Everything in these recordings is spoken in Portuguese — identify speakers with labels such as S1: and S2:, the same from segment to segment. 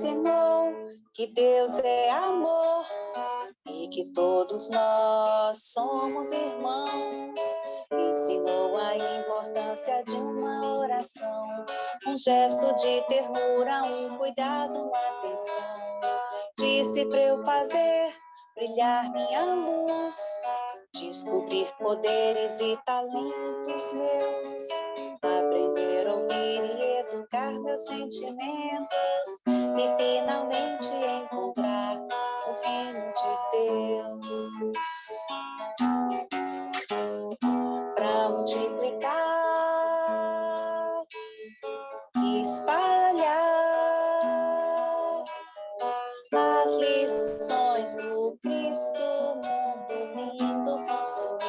S1: ensinou que Deus é amor e que todos nós somos irmãos. Ensinou a importância de uma oração, um gesto de ternura, um cuidado, uma atenção. Disse pra eu fazer brilhar minha luz, descobrir poderes e talentos meus, aprender a ouvir e educar meus sentimentos e finalmente encontrar o reino de Deus. Para multiplicar e espalhar as lições do Cristo, mundo lindo construir.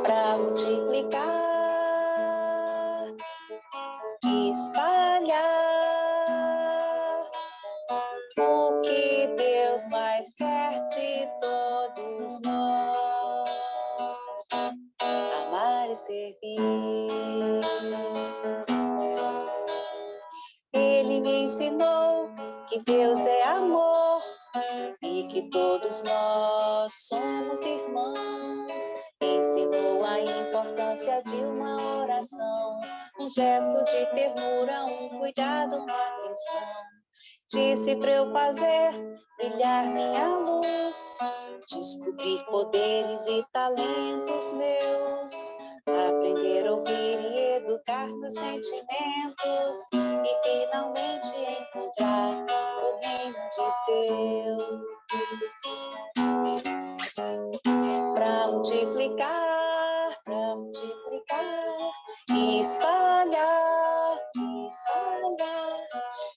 S1: Para multiplicar e espalhar o que Deus mais quer de todos nós: amar e servir. Ele me ensinou que Deus é amor e que todos nós somos irmãos. Ensinou a importância de uma oração, um gesto de ternura, um cuidado, uma atenção. Disse pra eu fazer brilhar minha luz, descobrir poderes e talentos meus, aprender a ouvir e educar meus sentimentos e finalmente encontrar o reino de Deus. Para multiplicar e espalhar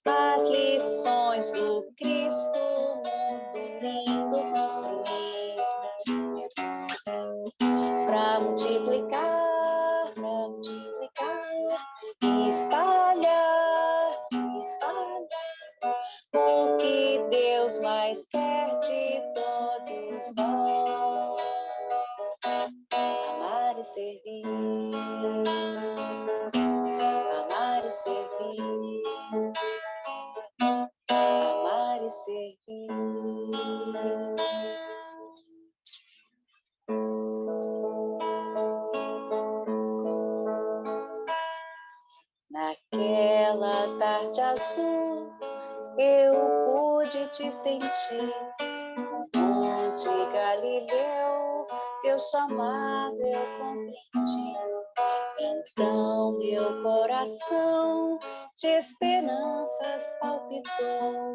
S1: as lições do Cristo, mundo lindo construir. Para multiplicar e espalhar o que Deus mais quer de todos nós: amar e servir, amar e servir, amar e servir. Naquela tarde azul eu pude te sentir, onde Galileu teu chamado eu compreendi. Então meu coração de esperanças palpitou,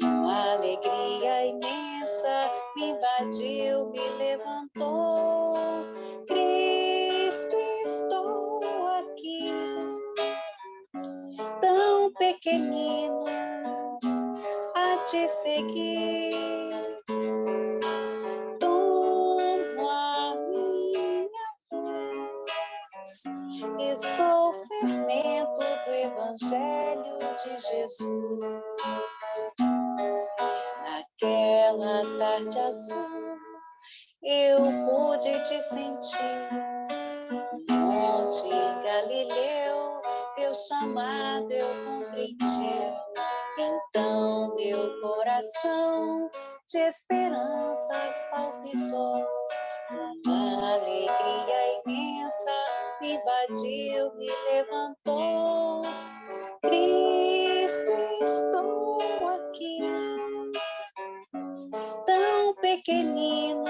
S1: uma alegria imensa me invadiu, me levantou. Cristo, estou aqui, tão pequenino, a te seguir. Toma a minha luz e sou fermento do Evangelho de Jesus. Naquela tarde azul eu pude te sentir, onde Galileu teu chamado eu compreendi. Então meu coração de esperanças palpitou, uma alegria imensa me invadiu, me levantou. Cristo, estou aqui, tão pequenino,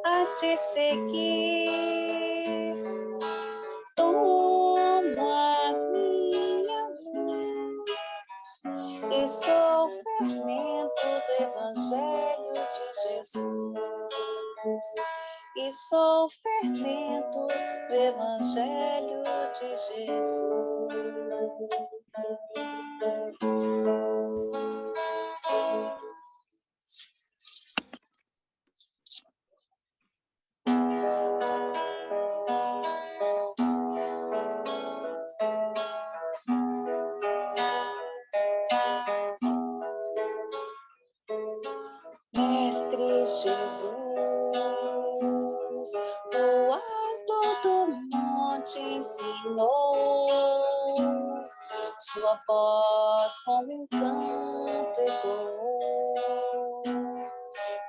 S1: a te seguir. Toma a minha luz e sou fermento do Evangelho de Jesus. E sou fermento do Evangelho de Jesus. Mestre Jesus, o alto do monte ensinou tua voz como um canto ecoou.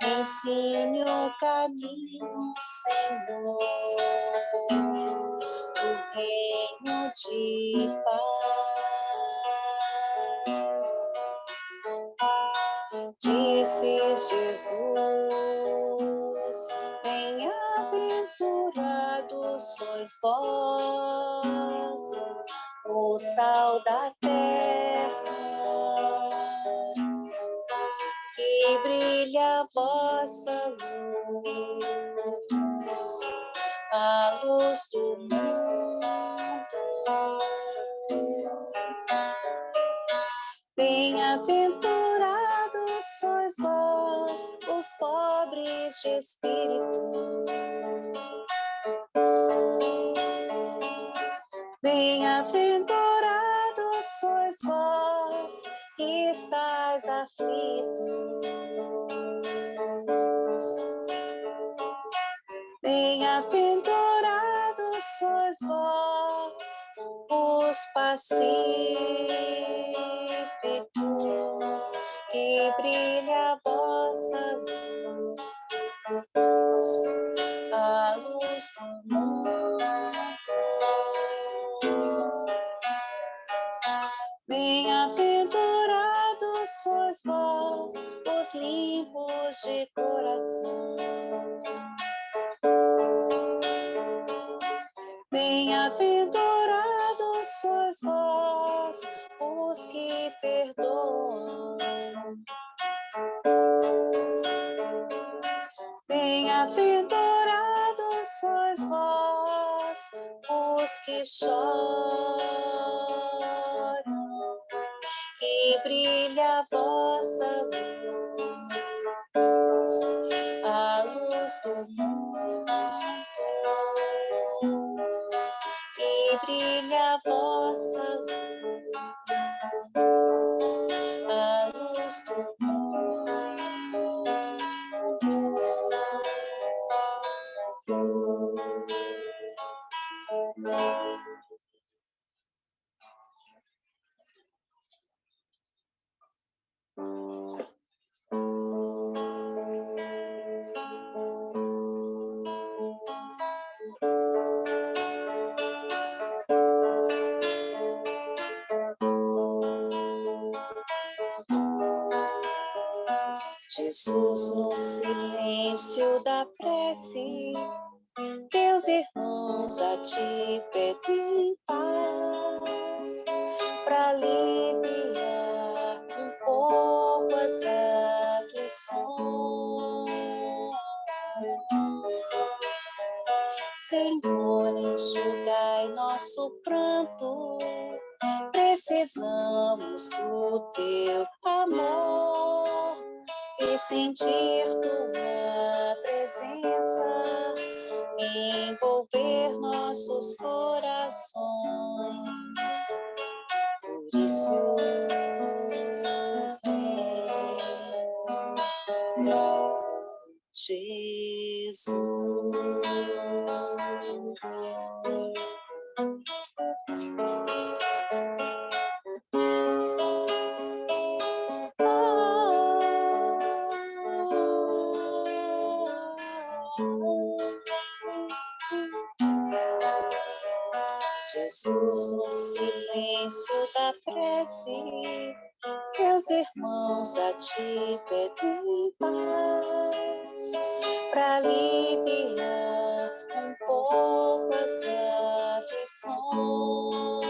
S1: Ensine o caminho, Senhor, do reino de paz. Disse Jesus, bem-aventurados sois vós, o sal da terra, que brilha a vossa luz, a luz do mundo. Bem-aventurados sois vós, os pobres de espírito. Bem-aventurados sois vós, que estáis aflitos. Bem-aventurados sois vós, os pacíficos, que brilha a vossa luz, a luz do mundo. Bem-aventurados sois vós, os limpos de coração. Bem-aventurados sois vós, os que perdoam. Bem-aventurados sois vós, os que choram, que brilha a vossa luz, a luz do mundo, que brilha a vossa luz, a luz do mundo. Jesus, no silêncio da prece, teus irmãos a ti pedem paz, para aliviar um pouco as aflições. Senhor, enxugai nosso pranto, precisamos do teu amor e sentir tua presença, envolver nossos corações. Por isso, vem, Jesus, no silêncio da prece, teus irmãos a ti pedem paz, para aliviar um pouco as aflições.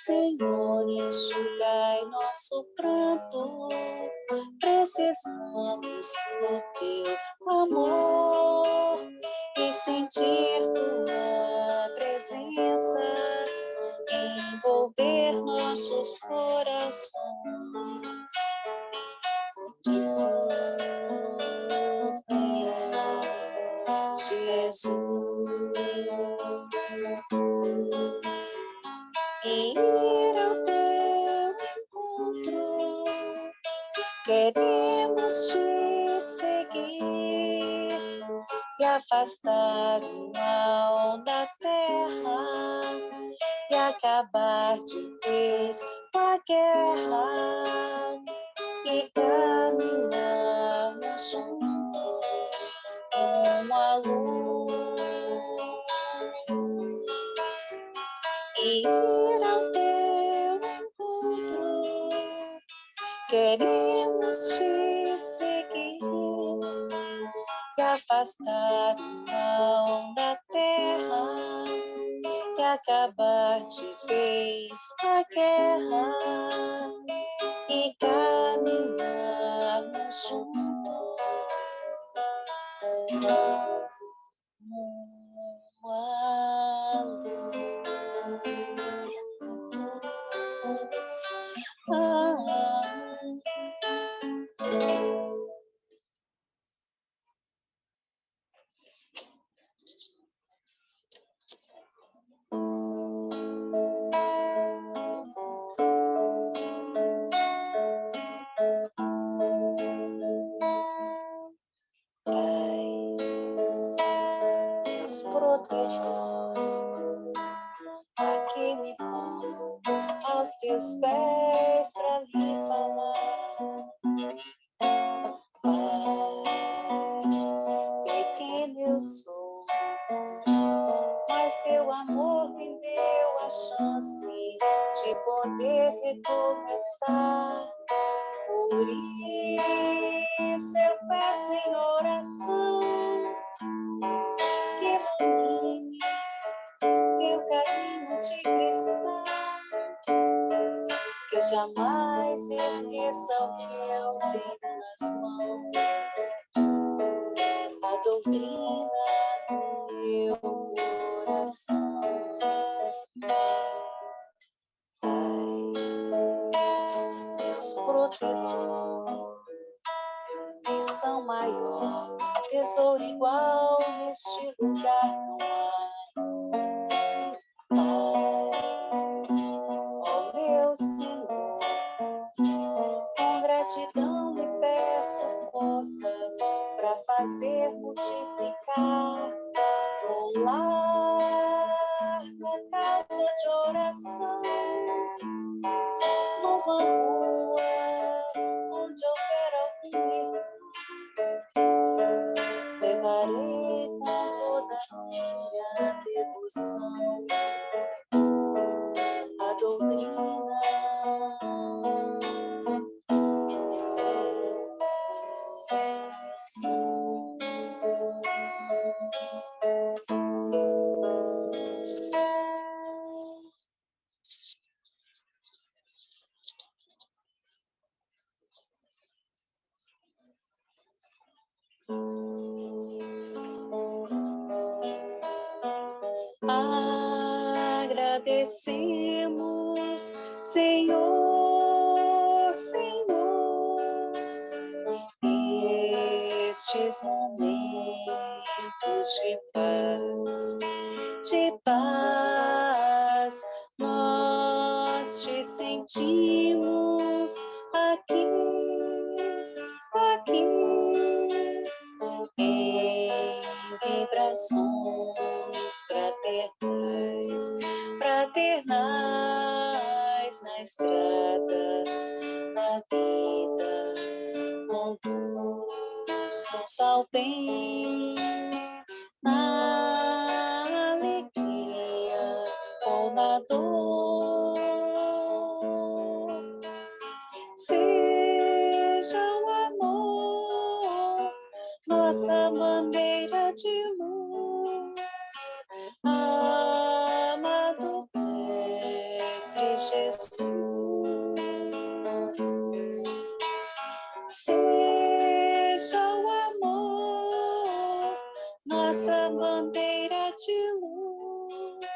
S1: Senhor, enxugai nosso pranto, precisamos do teu amor e sentir tua presença, envolver nossos corações. Por isso, vem, Jesus, e ir ao teu encontro. Queremos te seguir e afastar o mal da terra acabar de vez com a guerra e caminharmos juntos com a luz e ir ao teu encontro. Queremos te seguir e afastar o mal da terra e acabar de vez com a guerra e caminharmos juntos rumo à luz. Protetor, aqui me ponho aos teus pés para lhe falar. Pai, pequeno eu sou, mas teu amor me deu a chance de poder recomeçar. Por isso eu peço em oração que ilumine meu caminho de cristão, que eu jamais esqueça o que eu tenho nas mãos, a doutrina do meu coração. Pai, Deus protetor, bênção maior, tesouro igual neste lugar não há. Ó meu Senhor, com gratidão lhe peço forças para fazer multiplicar o lar na casa de oração, numa rua onde houver algum irmão, levarei com toda a minha devoção a doutrina do meu coração. Agradecemos, Senhor, Senhor, estes momentos de paz, nós te sentimos aqui, em vibrações fraternais na estrada da vida, conduz-nos ao bem, na alegria ou na dor. Seja o amor nossa bandeira de luz, amado Mestre Jesus. Seja o amor nossa bandeira de luz,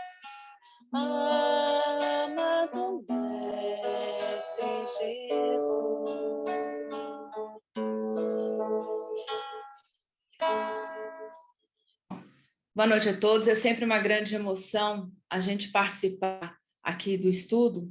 S1: amado Mestre Jesus.
S2: Boa noite a todos. É sempre uma grande emoção a gente participar aqui do estudo.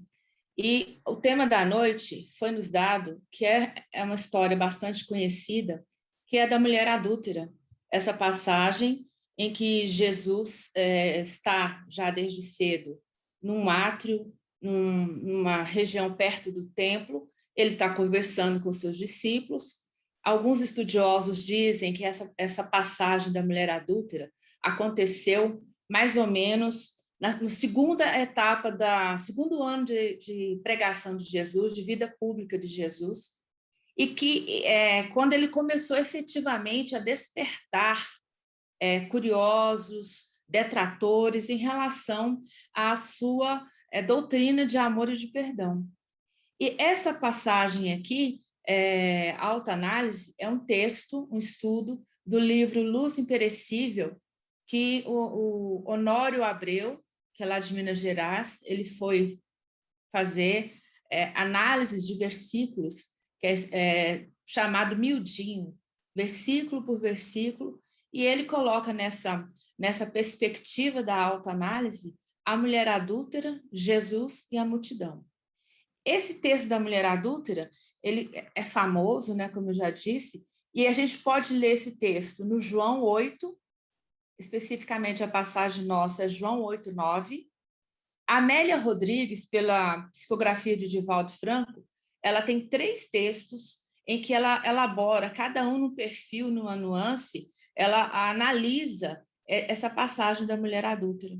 S2: E o tema da noite foi nos dado, que é uma história bastante conhecida, que é da mulher adúltera. Essa passagem em que Jesus está já desde cedo num átrio, numa região perto do templo. Ele está conversando com seus discípulos. Alguns estudiosos dizem que essa passagem da mulher adúltera aconteceu mais ou menos na segunda etapa segundo ano de pregação de Jesus, de vida pública de Jesus, e que quando ele começou efetivamente a despertar curiosos, detratores em relação à sua doutrina de amor e de perdão. E essa passagem aqui, autoanálise, é um texto, um estudo do livro Luz Imperecível, que o Honório Abreu, que é lá de Minas Gerais, ele foi fazer análises de versículos, que é chamado miudinho, versículo por versículo, e ele coloca nessa perspectiva da autoanálise a mulher adúltera, Jesus e a multidão. Esse texto da mulher adúltera, ele é famoso, né, como eu já disse, e a gente pode ler esse texto no João 8, especificamente a passagem nossa é João 8, 9. A Amélia Rodrigues, pela psicografia de Divaldo Franco, ela tem 3 textos em que ela elabora, cada um num perfil, numa nuance, ela analisa essa passagem da mulher adúltera.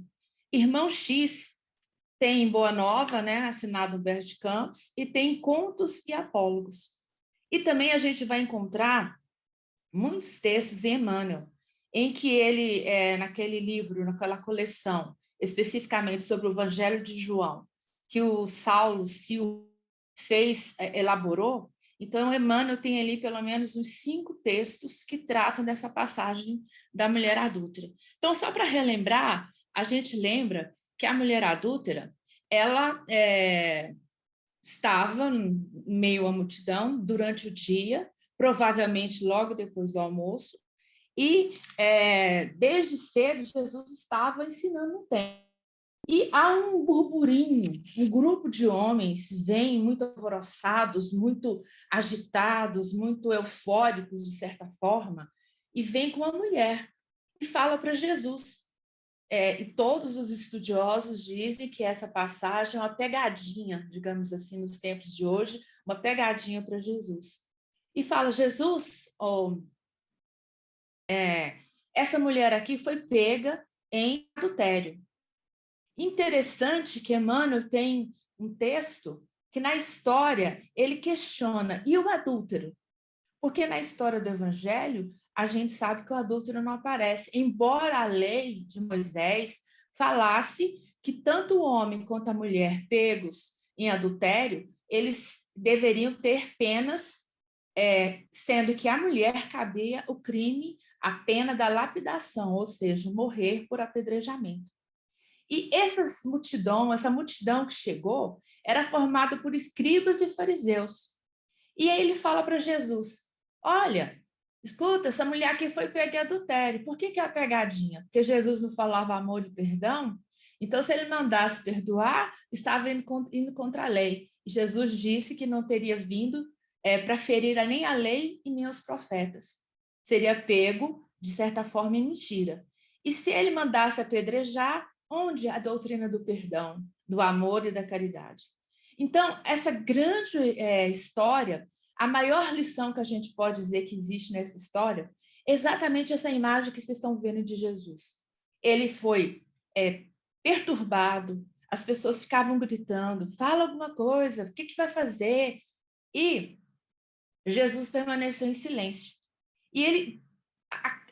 S2: Irmão X tem Boa Nova, né, assinado Humberto de Campos, e tem Contos e Apólogos. E também a gente vai encontrar muitos textos em Emmanuel, em que ele, naquele livro, naquela coleção, especificamente sobre o Evangelho de João, que o Saulo Silva elaborou, então Emmanuel tem ali pelo menos uns 5 textos que tratam dessa passagem da mulher adúltera. Então, só para relembrar, a gente lembra que a mulher adúltera, ela estava em meio à multidão durante o dia, provavelmente logo depois do almoço, e desde cedo Jesus estava ensinando no templo. E há um burburinho, um grupo de homens vem muito alvoroçados, muito agitados, muito eufóricos, de certa forma, e vem com uma mulher e fala para Jesus. E todos os estudiosos dizem que essa passagem é uma pegadinha, digamos assim, nos tempos de hoje, uma pegadinha para Jesus. E fala, Jesus, essa mulher aqui foi pega em adultério. Interessante que Emmanuel tem um texto que na história ele questiona, e o adúltero? Porque na história do Evangelho, a gente sabe que o adúltero não aparece, embora a lei de Moisés falasse que tanto o homem quanto a mulher pegos em adultério, eles deveriam ter penas, sendo que a mulher cabia o crime, a pena da lapidação, ou seja, morrer por apedrejamento. E essa multidão que chegou, era formada por escribas e fariseus. E aí ele fala para Jesus, olha, escuta, essa mulher aqui foi pega em adultério. Por que é a pegadinha? Porque Jesus não falava amor e perdão? Então, se ele mandasse perdoar, estava indo contra a lei. E Jesus disse que não teria vindo para ferir nem a lei e nem os profetas. Seria pego, de certa forma, em mentira. E se ele mandasse apedrejar, onde a doutrina do perdão, do amor e da caridade? Então, essa grande história, a maior lição que a gente pode dizer que existe nessa história, é exatamente essa imagem que vocês estão vendo de Jesus. Ele foi perturbado, as pessoas ficavam gritando, fala alguma coisa, o que vai fazer? E Jesus permaneceu em silêncio. E ele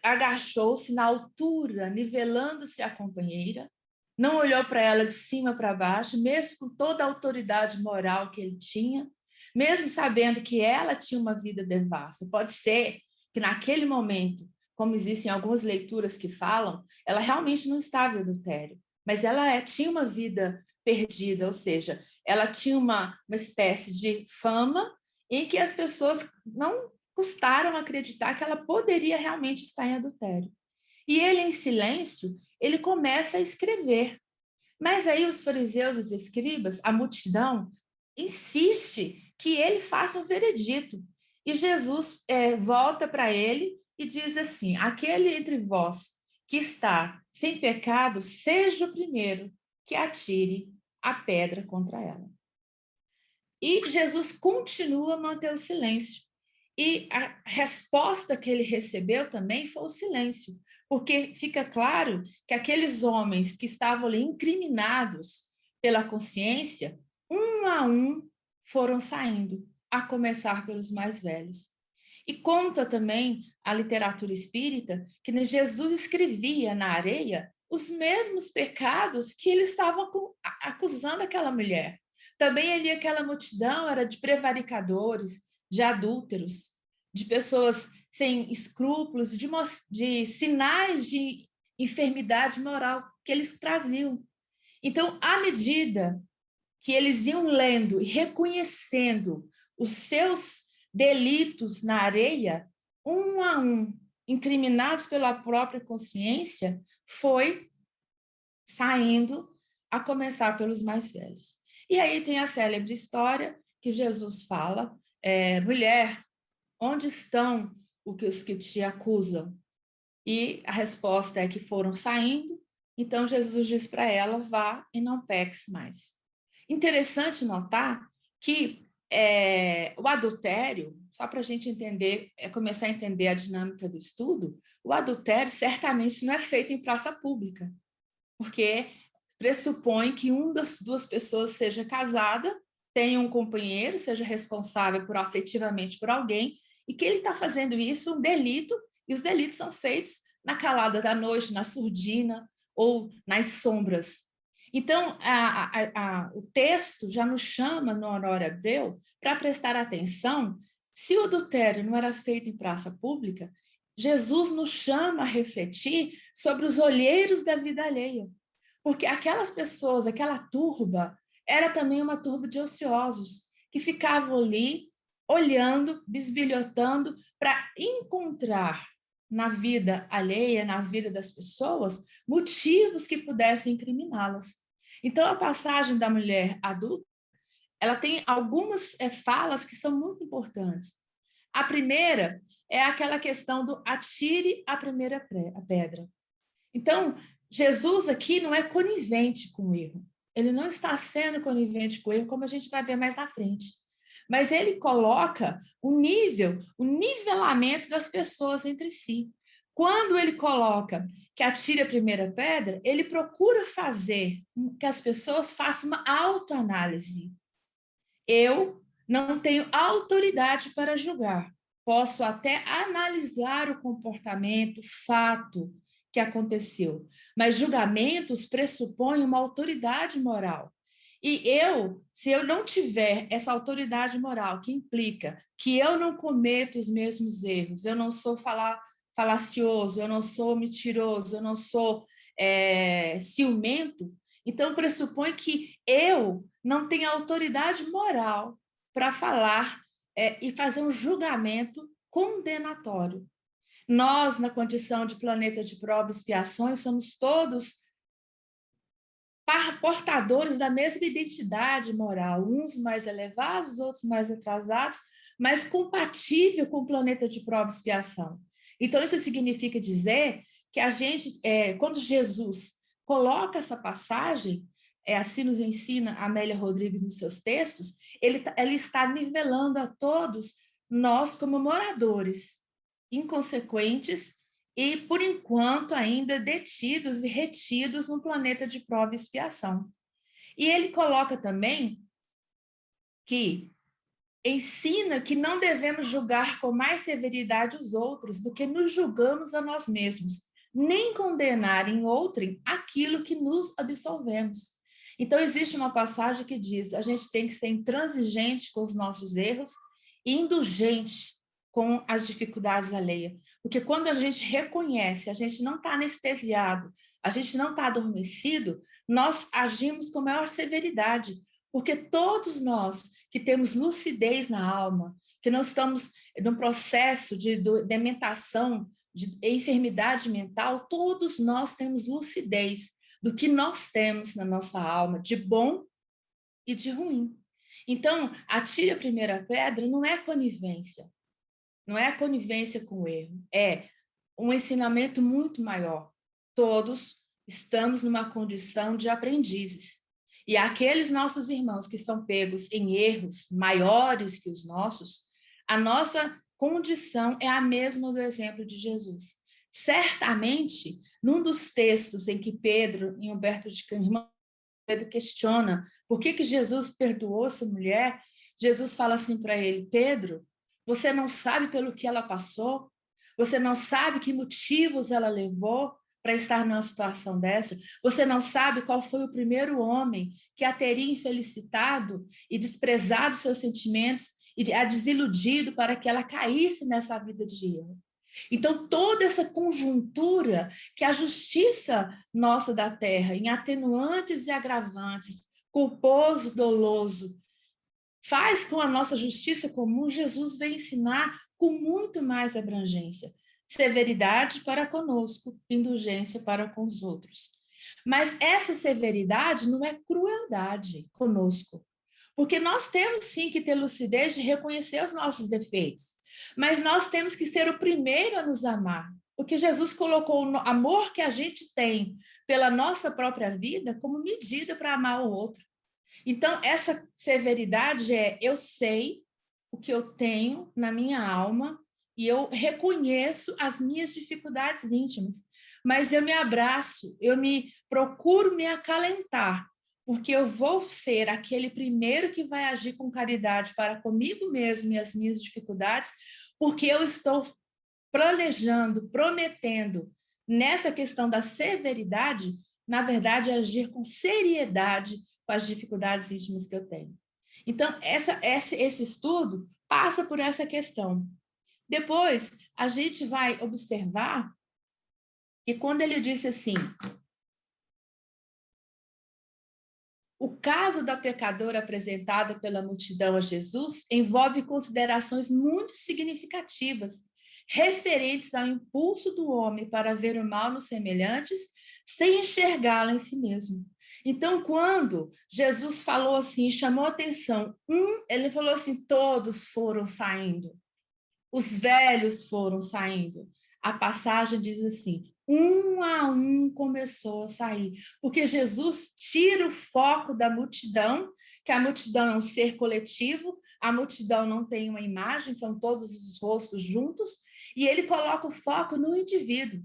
S2: agachou-se na altura, nivelando-se a companheira, não olhou para ela de cima para baixo, mesmo com toda a autoridade moral que ele tinha, mesmo sabendo que ela tinha uma vida devassa. Pode ser que naquele momento, como existem algumas leituras que falam, ela realmente não estava em adultério, mas ela tinha uma vida perdida, ou seja, ela tinha uma espécie de fama em que as pessoas não custaram acreditar que ela poderia realmente estar em adultério. E ele, em silêncio, ele começa a escrever. Mas aí os fariseus e os escribas, a multidão, insiste que ele faça um veredito. E Jesus volta para ele e diz assim, aquele entre vós que está sem pecado, seja o primeiro que atire a pedra contra ela. E Jesus continua a manter o silêncio. E a resposta que ele recebeu também foi o silêncio, porque fica claro que aqueles homens que estavam ali incriminados pela consciência, um a um foram saindo, a começar pelos mais velhos. E conta também a literatura espírita que Jesus escrevia na areia os mesmos pecados que ele estava acusando aquela mulher. Também ali aquela multidão era de prevaricadores, de adúlteros, de pessoas sem escrúpulos, de sinais de enfermidade moral que eles traziam. Então, à medida que eles iam lendo e reconhecendo os seus delitos na areia, um a um, incriminados pela própria consciência, foi saindo, a começar pelos mais velhos. E aí tem a célebre história que Jesus fala, mulher, onde estão os que te acusam? E a resposta é que foram saindo, então Jesus diz para ela, vá e não peques mais. Interessante notar que o adultério, só para a gente entender, começar a entender a dinâmica do estudo, o adultério certamente não é feito em praça pública, porque pressupõe que uma das duas pessoas seja casada, tenha um companheiro, seja responsável afetivamente por alguém, e que ele está fazendo isso um delito, e os delitos são feitos na calada da noite, na surdina ou nas sombras. Então, o texto já nos chama, no horário hebreu, para prestar atenção, se o adultério não era feito em praça pública, Jesus nos chama a refletir sobre os olheiros da vida alheia. Porque aquelas pessoas, aquela turba, era também uma turba de ociosos, que ficavam ali olhando, bisbilhotando, para encontrar na vida alheia, na vida das pessoas, motivos que pudessem incriminá-las. Então, a passagem da mulher adulta, ela tem algumas falas que são muito importantes. A primeira é aquela questão do atire a primeira pedra. Então, Jesus aqui não é conivente com o erro. Ele não está sendo conivente com o erro, como a gente vai ver mais na frente. Mas ele coloca o nivelamento das pessoas entre si. Quando ele coloca que atire a primeira pedra, ele procura fazer que as pessoas façam uma autoanálise. Eu não tenho autoridade para julgar. Posso até analisar o comportamento, o fato que aconteceu, mas julgamentos pressupõem uma autoridade moral. E se eu não tiver essa autoridade moral, que implica que eu não cometo os mesmos erros, eu não sou falacioso, eu não sou mentiroso, eu não sou ciumento, então pressupõe que eu não tenho autoridade moral para falar e fazer um julgamento condenatório. Nós, na condição de planeta de prova e expiações, somos todos portadores da mesma identidade moral, uns mais elevados, outros mais atrasados, mas compatível com o planeta de prova e expiação. Então, isso significa dizer que a gente, quando Jesus coloca essa passagem, assim nos ensina a Amélia Rodrigues nos seus textos, ele está nivelando a todos nós como moradores, inconsequentes e, por enquanto, ainda detidos e retidos no planeta de prova e expiação. E ele coloca também que ensina que não devemos julgar com mais severidade os outros do que nos julgamos a nós mesmos, nem condenar em outrem aquilo que nos absolvemos. Então, existe uma passagem que diz, a gente tem que ser intransigente com os nossos erros e indulgente com as dificuldades alheias. Porque quando a gente reconhece, a gente não está anestesiado, a gente não está adormecido, nós agimos com maior severidade. Porque todos nós que temos lucidez na alma, que não estamos num processo de dementação, de enfermidade mental, todos nós temos lucidez do que nós temos na nossa alma, de bom e de ruim. Então, atire a primeira pedra não é conivência, não é conivência com o erro, é um ensinamento muito maior. Todos estamos numa condição de aprendizes. E aqueles nossos irmãos que são pegos em erros maiores que os nossos, a nossa condição é a mesma do exemplo de Jesus. Certamente, num dos textos em que Pedro, em Humberto de Campos, Pedro questiona por que Jesus perdoou essa mulher, Jesus fala assim para ele: Pedro, você não sabe pelo que ela passou? Você não sabe que motivos ela levou para estar numa situação dessa? Você não sabe qual foi o primeiro homem que a teria infelicitado e desprezado seus sentimentos e a desiludido para que ela caísse nessa vida de erro? Então, toda essa conjuntura que a justiça nossa da terra, em atenuantes e agravantes, culposo, doloso, faz com a nossa justiça comum, Jesus vem ensinar com muito mais abrangência. Severidade para conosco, indulgência para com os outros. Mas essa severidade não é crueldade conosco, porque nós temos sim que ter lucidez de reconhecer os nossos defeitos, mas nós temos que ser o primeiro a nos amar, porque Jesus colocou o amor que a gente tem pela nossa própria vida como medida para amar o outro. Então, essa severidade é: eu sei o que eu tenho na minha alma e eu reconheço as minhas dificuldades íntimas, mas eu me abraço, eu me procuro me acalentar, porque eu vou ser aquele primeiro que vai agir com caridade para comigo mesmo e as minhas dificuldades, porque eu estou planejando, prometendo, nessa questão da severidade, na verdade, agir com seriedade com as dificuldades íntimas que eu tenho. Então, esse estudo passa por essa questão. Depois, a gente vai observar que quando ele disse assim, o caso da pecadora apresentada pela multidão a Jesus envolve considerações muito significativas, referentes ao impulso do homem para ver o mal nos semelhantes, sem enxergá-lo em si mesmo. Então, quando Jesus falou assim, chamou atenção, ele falou assim: todos foram saindo, os velhos foram saindo. A passagem diz assim: um a um começou a sair, porque Jesus tira o foco da multidão, que a multidão é um ser coletivo, a multidão não tem uma imagem, são todos os rostos juntos, e ele coloca o foco no indivíduo.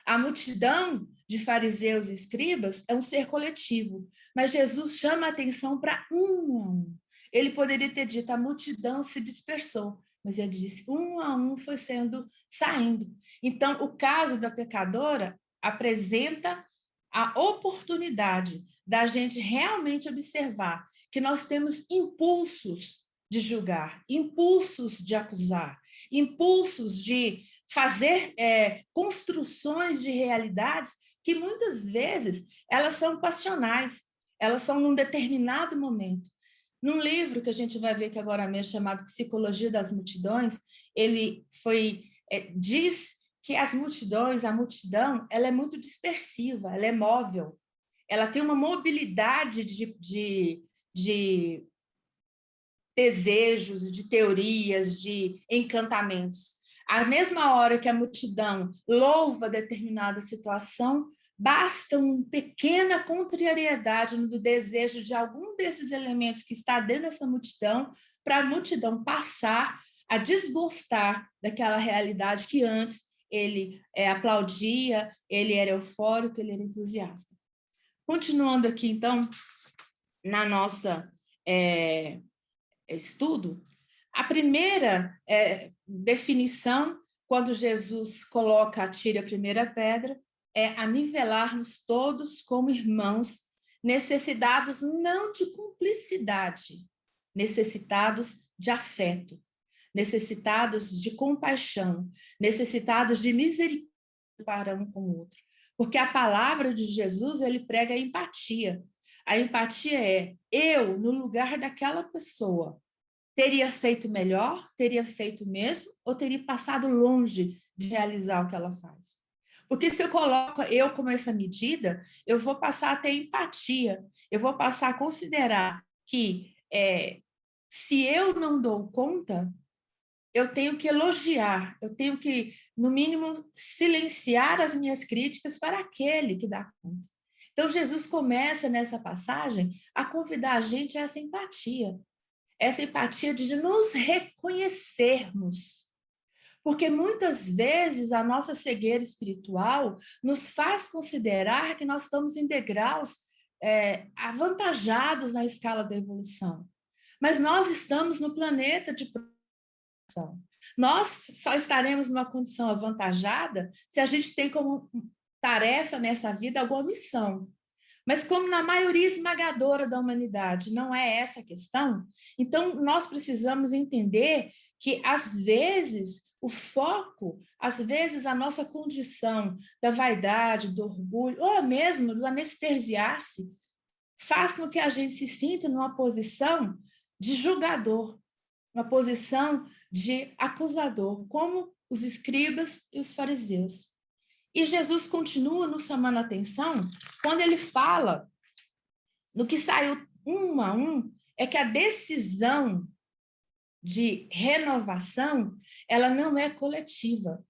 S2: A multidão de fariseus e escribas é um ser coletivo, mas Jesus chama a atenção para um a um. Ele poderia ter dito: a multidão se dispersou, mas ele disse: um a um foi saindo. Então, o caso da pecadora apresenta a oportunidade da gente realmente observar que nós temos impulsos de julgar, impulsos de acusar, impulsos de fazer construções de realidades que muitas vezes elas são passionais, elas são num determinado momento. Num livro que a gente vai ver que agora mesmo, chamado Psicologia das Multidões, ele diz que a multidão, ela é muito dispersiva, ela é móvel, ela tem uma mobilidade de desejos, de teorias, de encantamentos. À mesma hora que a multidão louva determinada situação, basta uma pequena contrariedade no desejo de algum desses elementos que está dentro dessa multidão, para a multidão passar a desgostar daquela realidade que antes ele aplaudia, ele era eufórico, ele era entusiasta. Continuando aqui, então, na nossa estudo, a primeira definição, quando Jesus coloca, atire a primeira pedra, é anivelarmos todos como irmãos, necessitados não de cumplicidade, necessitados de afeto, necessitados de compaixão, necessitados de misericórdia para um com o outro. Porque a palavra de Jesus, ele prega a empatia. A empatia é: eu, no lugar daquela pessoa, teria feito melhor, teria feito o mesmo, ou teria passado longe de realizar o que ela faz? Porque se eu coloco eu como essa medida, eu vou passar a ter empatia, eu vou passar a considerar que se eu não dou conta, eu tenho que elogiar, eu tenho que, no mínimo, silenciar as minhas críticas para aquele que dá conta. Então, Jesus começa nessa passagem a convidar a gente a essa empatia de nos reconhecermos. Porque muitas vezes a nossa cegueira espiritual nos faz considerar que nós estamos em degraus avantajados na escala da evolução. Mas nós estamos no planeta de progressão. Nós só estaremos numa condição avantajada se a gente tem como tarefa nessa vida alguma missão. Mas como na maioria esmagadora da humanidade não é essa a questão, então nós precisamos entender que, às vezes, o foco, às vezes a nossa condição da vaidade, do orgulho, ou mesmo do anestesiar-se, faz com que a gente se sinta numa posição de julgador, uma posição de acusador, como os escribas e os fariseus. E Jesus continua nos chamando a atenção quando ele fala no que saiu um a um, é que a decisão de renovação, ela não é coletiva.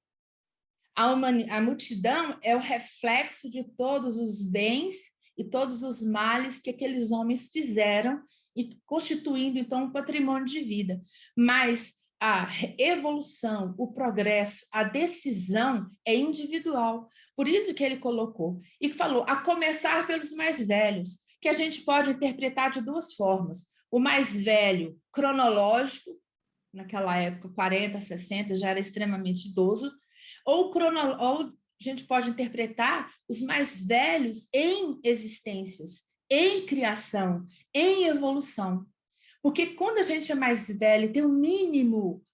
S2: A multidão é o reflexo de todos os bens e todos os males que aqueles homens fizeram, e constituindo, então, um patrimônio de vida. Mas a evolução, o progresso, a decisão é individual. Por isso que ele colocou. E falou, a começar pelos mais velhos, que a gente pode interpretar de duas formas. O mais velho, cronológico, naquela época, 40, 60, já era extremamente idoso, ou a gente pode interpretar os mais velhos em existências, em criação, em evolução. Porque quando a gente é mais velho, tem o mínimo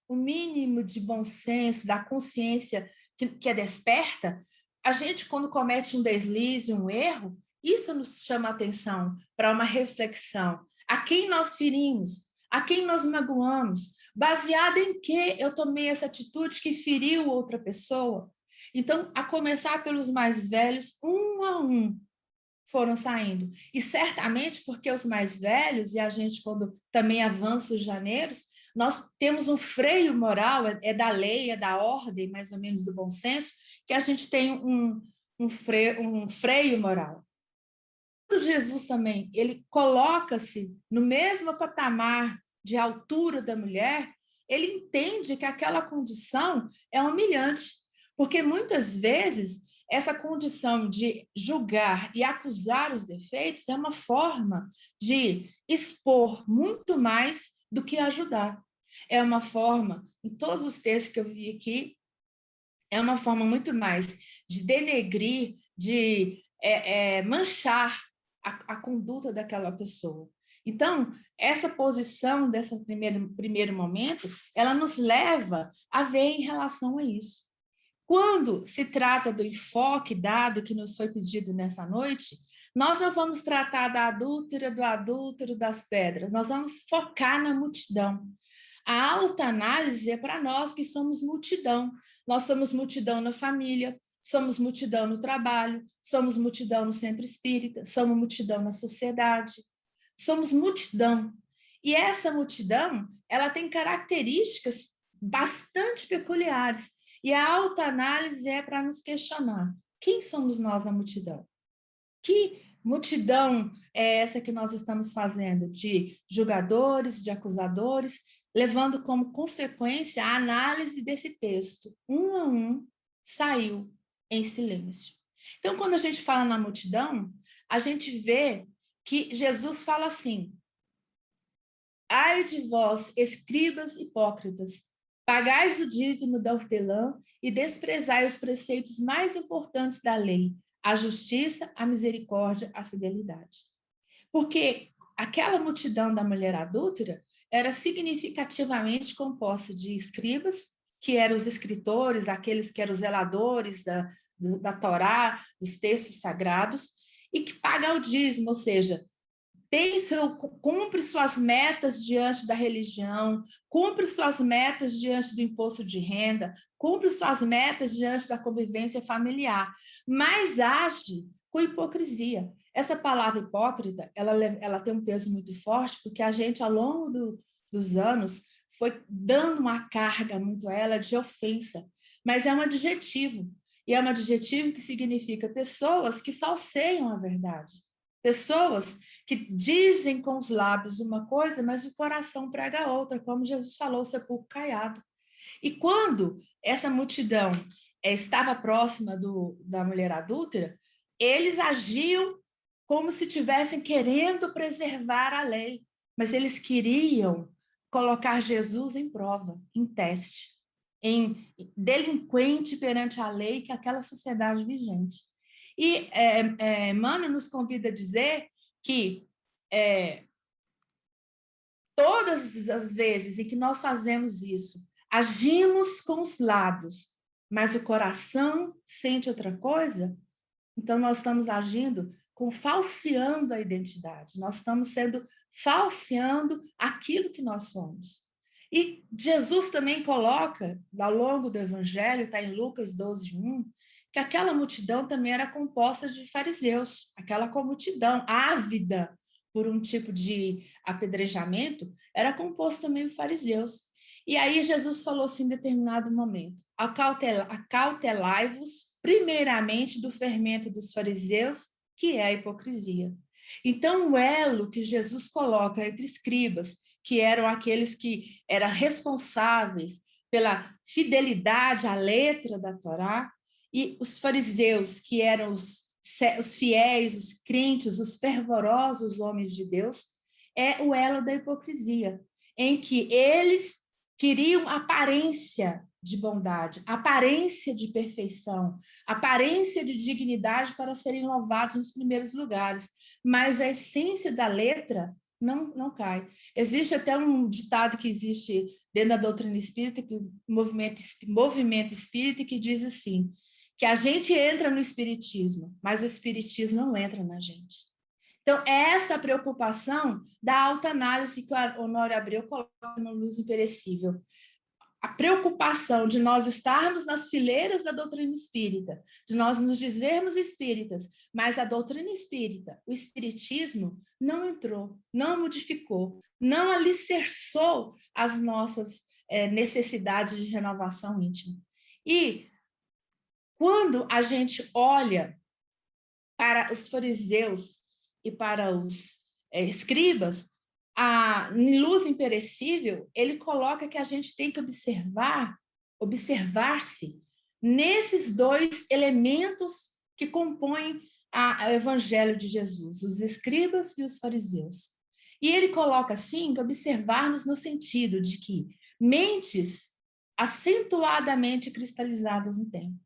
S2: de bom senso, da consciência que é desperta, a gente, quando comete um deslize, um erro, isso nos chama a atenção para uma reflexão. A quem nós ferimos? A quem nós magoamos? Baseado em que eu tomei essa atitude que feriu outra pessoa? Então, a começar pelos mais velhos, um a um, foram saindo. E certamente porque os mais velhos, e a gente, quando também avança os janeiros, nós temos um freio moral, é da lei, é da ordem, mais ou menos do bom senso, que a gente tem um freio moral. Jesus também, ele coloca-se no mesmo patamar de altura da mulher, ele entende que aquela condição é humilhante, porque muitas vezes essa condição de julgar e acusar os defeitos é uma forma de expor muito mais do que ajudar. É uma forma, em todos os textos que eu vi aqui, é uma forma muito mais de denegrir, de manchar a conduta daquela pessoa. Então, essa posição desse primeiro momento, ela nos leva a ver em relação a isso. Quando se trata do enfoque dado que nos foi pedido nessa noite, nós não vamos tratar da adúltera, do adúltero, das pedras, nós vamos focar na multidão. A autoanálise é para nós que somos multidão. Nós somos multidão na família, somos multidão no trabalho, somos multidão no centro espírita, somos multidão na sociedade, somos multidão. E essa multidão, ela tem características bastante peculiares. E a autoanálise é para nos questionar: quem somos nós na multidão? Que multidão é essa que nós estamos fazendo? De julgadores, de acusadores, levando como consequência a análise desse texto. Um a um, saiu em silêncio. Então, quando a gente fala na multidão, a gente vê que Jesus fala assim: ai de vós, escribas hipócritas, pagais o dízimo da hortelã e desprezai os preceitos mais importantes da lei, a justiça, a misericórdia, a fidelidade. Porque aquela multidão da mulher adúltera era significativamente composta de escribas, que eram os escritores, aqueles que eram os zeladores da Torá, dos textos sagrados, e que pagam o dízimo, ou seja, cumpre suas metas diante da religião, cumpre suas metas diante do imposto de renda, cumpre suas metas diante da convivência familiar, mas age com hipocrisia. Essa palavra hipócrita, ela tem um peso muito forte, porque a gente, ao longo dos anos, foi dando uma carga muito a ela de ofensa, mas é um adjetivo. E é um adjetivo que significa pessoas que falseiam a verdade. Pessoas que dizem com os lábios uma coisa, mas o coração prega outra, como Jesus falou, sepulcro caiado. E quando essa multidão estava próxima da mulher adúltera, eles agiam como se estivessem querendo preservar a lei, mas eles queriam colocar Jesus em prova, em teste, em delinquente perante a lei que aquela sociedade vigente. E Emmanuel nos convida a dizer que todas as vezes em que nós fazemos isso, agimos com os lábios, mas o coração sente outra coisa, então nós estamos agindo falseando a identidade, nós estamos falseando aquilo que nós somos. E Jesus também coloca, ao longo do Evangelho, está em Lucas 12:1, que aquela multidão também era composta de fariseus, aquela multidão ávida por um tipo de apedrejamento, era composto também de fariseus. E aí Jesus falou assim em determinado momento: acautelai-vos primeiramente do fermento dos fariseus, que é a hipocrisia. Então, o elo que Jesus coloca entre escribas, que eram aqueles que eram responsáveis pela fidelidade à letra da Torá, e os fariseus, que eram os fiéis, os crentes, os fervorosos homens de Deus, é o elo da hipocrisia, em que eles queriam aparência de bondade, aparência de perfeição, aparência de dignidade para serem louvados nos primeiros lugares, mas a essência da letra não cai. Existe até um ditado que existe dentro da doutrina espírita, que movimento espírita, que diz assim, que a gente entra no espiritismo, mas o espiritismo não entra na gente. Então, essa preocupação da autoanálise que o Honório Abreu coloca no Luz Imperecível. A preocupação de nós estarmos nas fileiras da doutrina espírita, de nós nos dizermos espíritas, mas a doutrina espírita, o espiritismo, não entrou, não modificou, não alicerçou as nossas necessidades de renovação íntima. E quando a gente olha para os fariseus e para os escribas, em Luz Imperecível, ele coloca que a gente tem que observar-se nesses dois elementos que compõem o Evangelho de Jesus, os escribas e os fariseus. E ele coloca assim, que observar-nos no sentido de que mentes acentuadamente cristalizadas no tempo,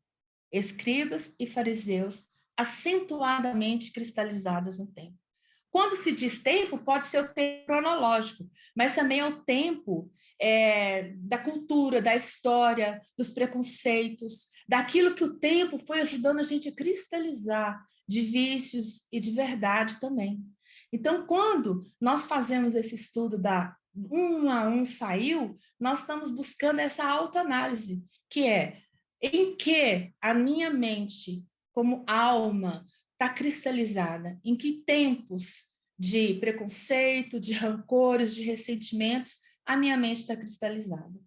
S2: escribas e fariseus acentuadamente cristalizadas no tempo. Quando se diz tempo, pode ser o tempo cronológico, mas também é o tempo da cultura, da história, dos preconceitos, daquilo que o tempo foi ajudando a gente a cristalizar, de vícios e de verdade também. Então, quando nós fazemos esse estudo da 1 a 1 saiu, nós estamos buscando essa autoanálise, que é em que a minha mente, como alma, está cristalizada, em que tempos de preconceito, de rancores, de ressentimentos, a minha mente está cristalizada.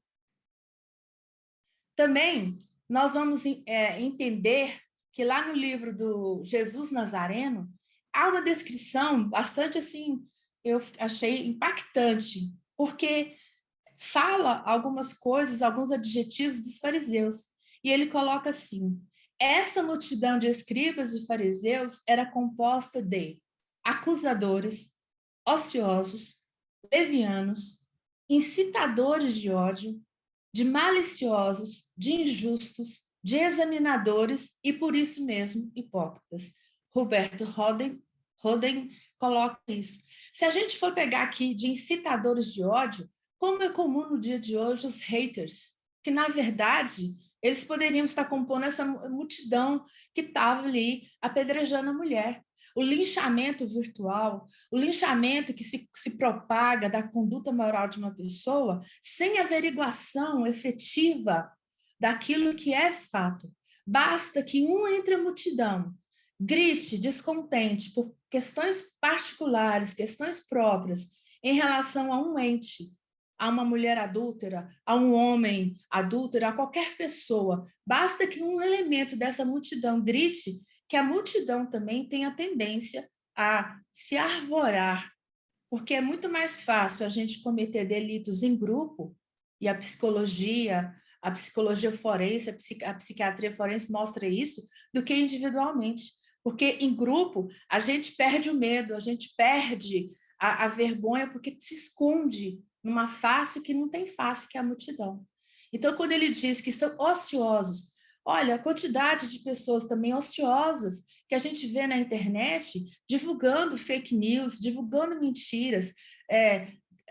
S2: Também nós vamos entender que lá no livro do Jesus Nazareno, há uma descrição bastante assim, eu achei impactante, porque fala algumas coisas, alguns adjetivos dos fariseus, e ele coloca assim: essa multidão de escribas e fariseus era composta de acusadores, ociosos, levianos, incitadores de ódio, de maliciosos, de injustos, de examinadores e, por isso mesmo, hipócritas. Roberto Roden coloca isso. Se a gente for pegar aqui de incitadores de ódio, como é comum no dia de hoje os haters, que, na verdade, eles poderiam estar compondo essa multidão que estava ali apedrejando a mulher. O linchamento virtual, o linchamento que se propaga da conduta moral de uma pessoa sem averiguação efetiva daquilo que é fato. Basta que um entre a multidão grite descontente por questões particulares, questões próprias, em relação a um ente, a uma mulher adúltera, a um homem adúltero, a qualquer pessoa. Basta que um elemento dessa multidão grite, que a multidão também tem a tendência a se arvorar, porque é muito mais fácil a gente cometer delitos em grupo, e a psicologia forense, a psiquiatria forense mostra isso, do que individualmente. Porque em grupo a gente perde o medo, a gente perde a vergonha, porque se esconde numa face que não tem face, que é a multidão. Então, quando ele diz que são ociosos, olha, a quantidade de pessoas também ociosas que a gente vê na internet divulgando fake news, divulgando mentiras,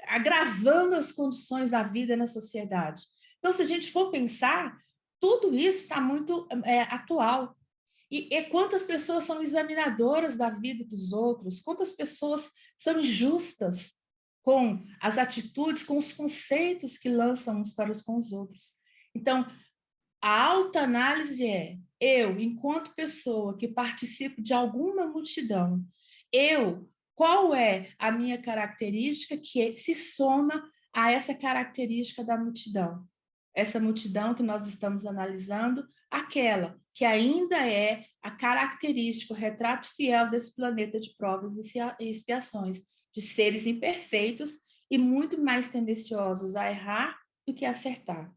S2: agravando as condições da vida na sociedade. Então, se a gente for pensar, tudo isso está muito atual. E quantas pessoas são examinadoras da vida dos outros, quantas pessoas são injustas com as atitudes, com os conceitos que lançam uns para com os outros. Então, a autoanálise é eu, enquanto pessoa que participo de alguma multidão, qual é a minha característica que se soma a essa característica da multidão? Essa multidão que nós estamos analisando, aquela que ainda é a característica, o retrato fiel desse planeta de provas e expiações, de seres imperfeitos e muito mais tendenciosos a errar do que a acertar.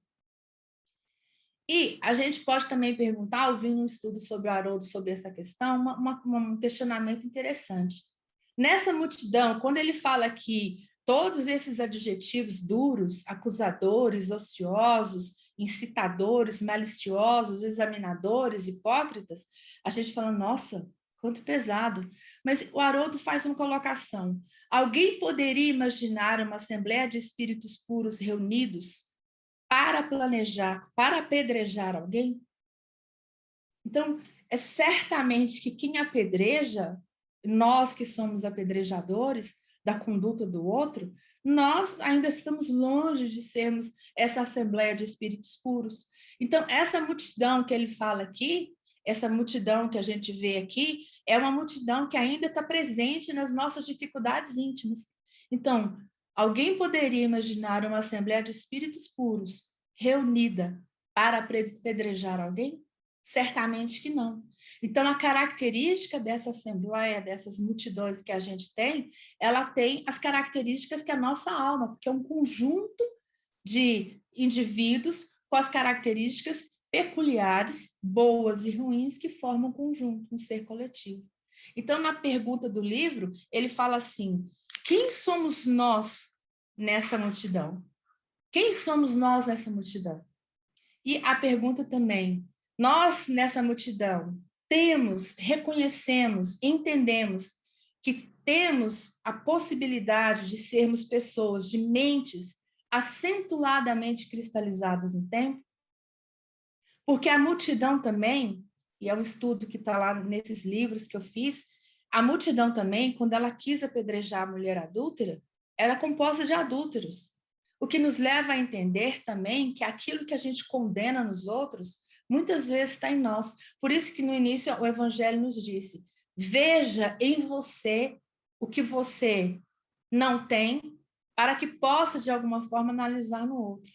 S2: E a gente pode também perguntar, ouvindo um estudo sobre o Haroldo sobre essa questão, um questionamento interessante. Nessa multidão, quando ele fala que todos esses adjetivos duros, acusadores, ociosos, incitadores, maliciosos, examinadores, hipócritas, a gente fala, nossa, quanto pesado. Mas o Haroldo faz uma colocação. Alguém poderia imaginar uma assembleia de espíritos puros reunidos para planejar, para apedrejar alguém? Então, é certamente que quem apedreja, nós que somos apedrejadores da conduta do outro, nós ainda estamos longe de sermos essa assembleia de espíritos puros. Então, essa multidão que ele fala aqui, essa multidão que a gente vê aqui, é uma multidão que ainda está presente nas nossas dificuldades íntimas. Então, alguém poderia imaginar uma assembleia de espíritos puros reunida para apedrejar alguém? Certamente que não. Então, a característica dessa assembleia, dessas multidões que a gente tem, ela tem as características que a nossa alma, porque é um conjunto de indivíduos com as características peculiares, boas e ruins, que formam um conjunto, um ser coletivo. Então, na pergunta do livro, ele fala assim: quem somos nós nessa multidão? Quem somos nós nessa multidão? E a pergunta também, nós nessa multidão reconhecemos, entendemos que temos a possibilidade de sermos pessoas de mentes acentuadamente cristalizadas no tempo? Porque a multidão também, e é um estudo que está lá nesses livros que eu fiz, a multidão também, quando ela quis apedrejar a mulher adúltera, era composta de adúlteros. O que nos leva a entender também que aquilo que a gente condena nos outros, muitas vezes está em nós. Por isso que no início o Evangelho nos disse, veja em você o que você não tem, para que possa, de alguma forma, analisar no outro.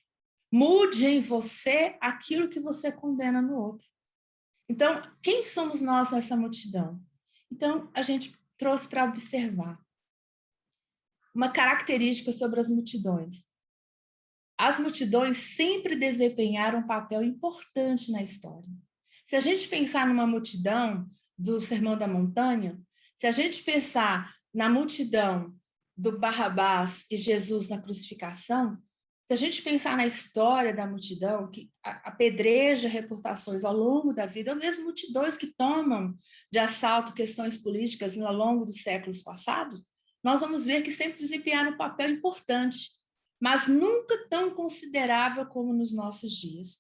S2: Mude em você aquilo que você condena no outro. Então, quem somos nós nessa multidão? Então, a gente trouxe para observar uma característica sobre as multidões. As multidões sempre desempenharam um papel importante na história. Se a gente pensar numa multidão do Sermão da Montanha, se a gente pensar na multidão do Barrabás e Jesus na crucificação, se a gente pensar na história da multidão, que apedreja reputações ao longo da vida, ou mesmo multidões que tomam de assalto questões políticas ao longo dos séculos passados, nós vamos ver que sempre desempenharam um papel importante, mas nunca tão considerável como nos nossos dias.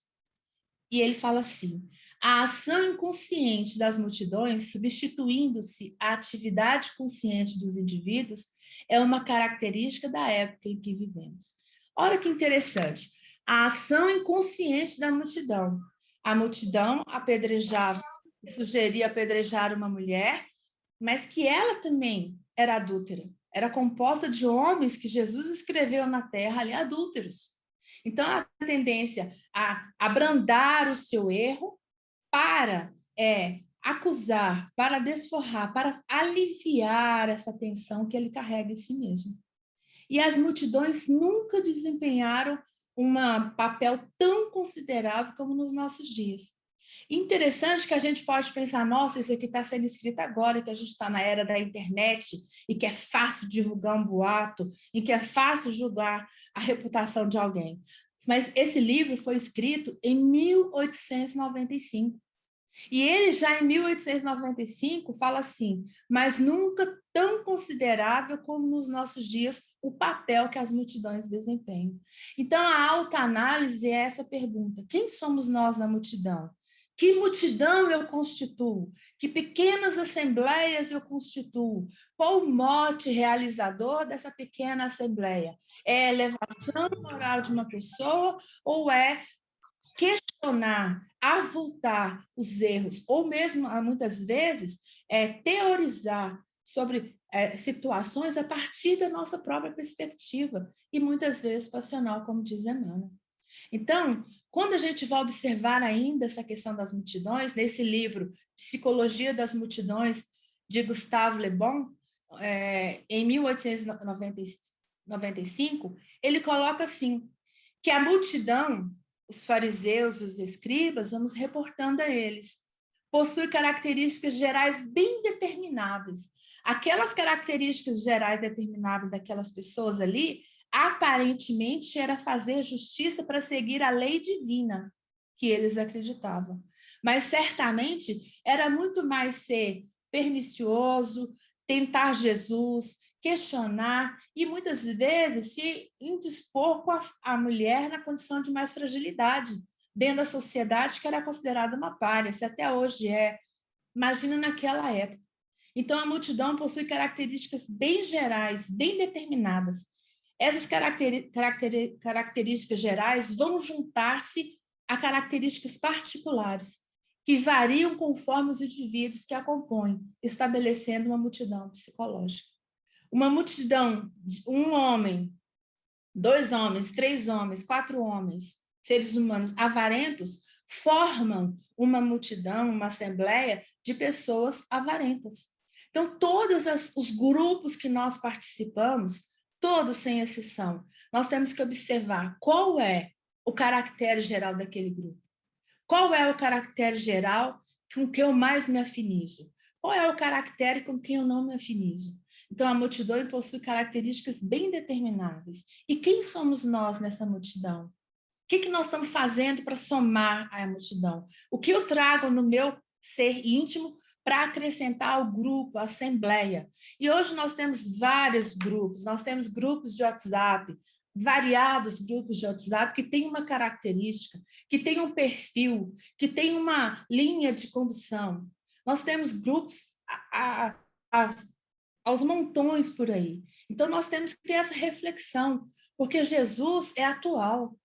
S2: E ele fala assim, a ação inconsciente das multidões, substituindo-se à atividade consciente dos indivíduos, é uma característica da época em que vivemos. Olha que interessante, a ação inconsciente da multidão. A multidão apedrejava, sugeria apedrejar uma mulher, mas que ela também era adúltera. era composta de homens que Jesus escreveu na terra ali adúlteros. Então, a tendência a abrandar o seu erro para acusar, para desforrar, para aliviar essa tensão que ele carrega em si mesmo. E as multidões nunca desempenharam um papel tão considerável como nos nossos dias. Interessante que a gente pode pensar, nossa, isso aqui está sendo escrito agora, que a gente está na era da internet e que é fácil divulgar um boato e que é fácil julgar a reputação de alguém. Mas esse livro foi escrito em 1895. E ele já em 1895 fala assim, mas nunca tão considerável como nos nossos dias o papel que as multidões desempenham. Então, a autoanálise é essa pergunta: quem somos nós na multidão? Que multidão eu constituo? Que pequenas assembleias eu constituo? Qual o mote realizador dessa pequena assembleia? É a elevação moral de uma pessoa ou é questionar, avultar os erros, ou mesmo, muitas vezes, teorizar sobre situações a partir da nossa própria perspectiva, e muitas vezes passional, como diz Emmanuel. Então, quando a gente vai observar ainda essa questão das multidões, nesse livro, Psicologia das Multidões, de Gustave Le Bon, em 1895, ele coloca assim, que a multidão, os fariseus, os escribas, vamos reportando a eles, possui características gerais bem determináveis. Aquelas características gerais determináveis daquelas pessoas ali, aparentemente era fazer justiça para seguir a lei divina que eles acreditavam. Mas certamente era muito mais ser pernicioso, tentar Jesus, questionar e muitas vezes se indispor com a mulher na condição de mais fragilidade, dentro da sociedade que era considerada uma pária, se até hoje é. Imagina naquela época. Então, a multidão possui características bem gerais, bem determinadas. Essas características gerais vão juntar-se a características particulares, que variam conforme os indivíduos que a compõem, estabelecendo uma multidão psicológica. Uma multidão, um homem, 2 homens, 3 homens, 4 homens, seres humanos avarentos, formam uma multidão, uma assembleia de pessoas avarentas. Então, todos os grupos que nós participamos, todos sem exceção, nós temos que observar qual é o caractere geral daquele grupo. Qual é o caractere geral com que eu mais me afinizo? Qual é o caractere com quem eu não me afinizo? Então, a multidão possui características bem determináveis. E quem somos nós nessa multidão? O que nós estamos fazendo para somar à multidão? O que eu trago no meu ser íntimo para acrescentar ao grupo, à assembleia? E hoje nós temos vários grupos, nós temos grupos de WhatsApp, variados grupos de WhatsApp que têm uma característica, que têm um perfil, que têm uma linha de condução. Nós temos grupos aos montões por aí. Então, nós temos que ter essa reflexão, porque Jesus é atual.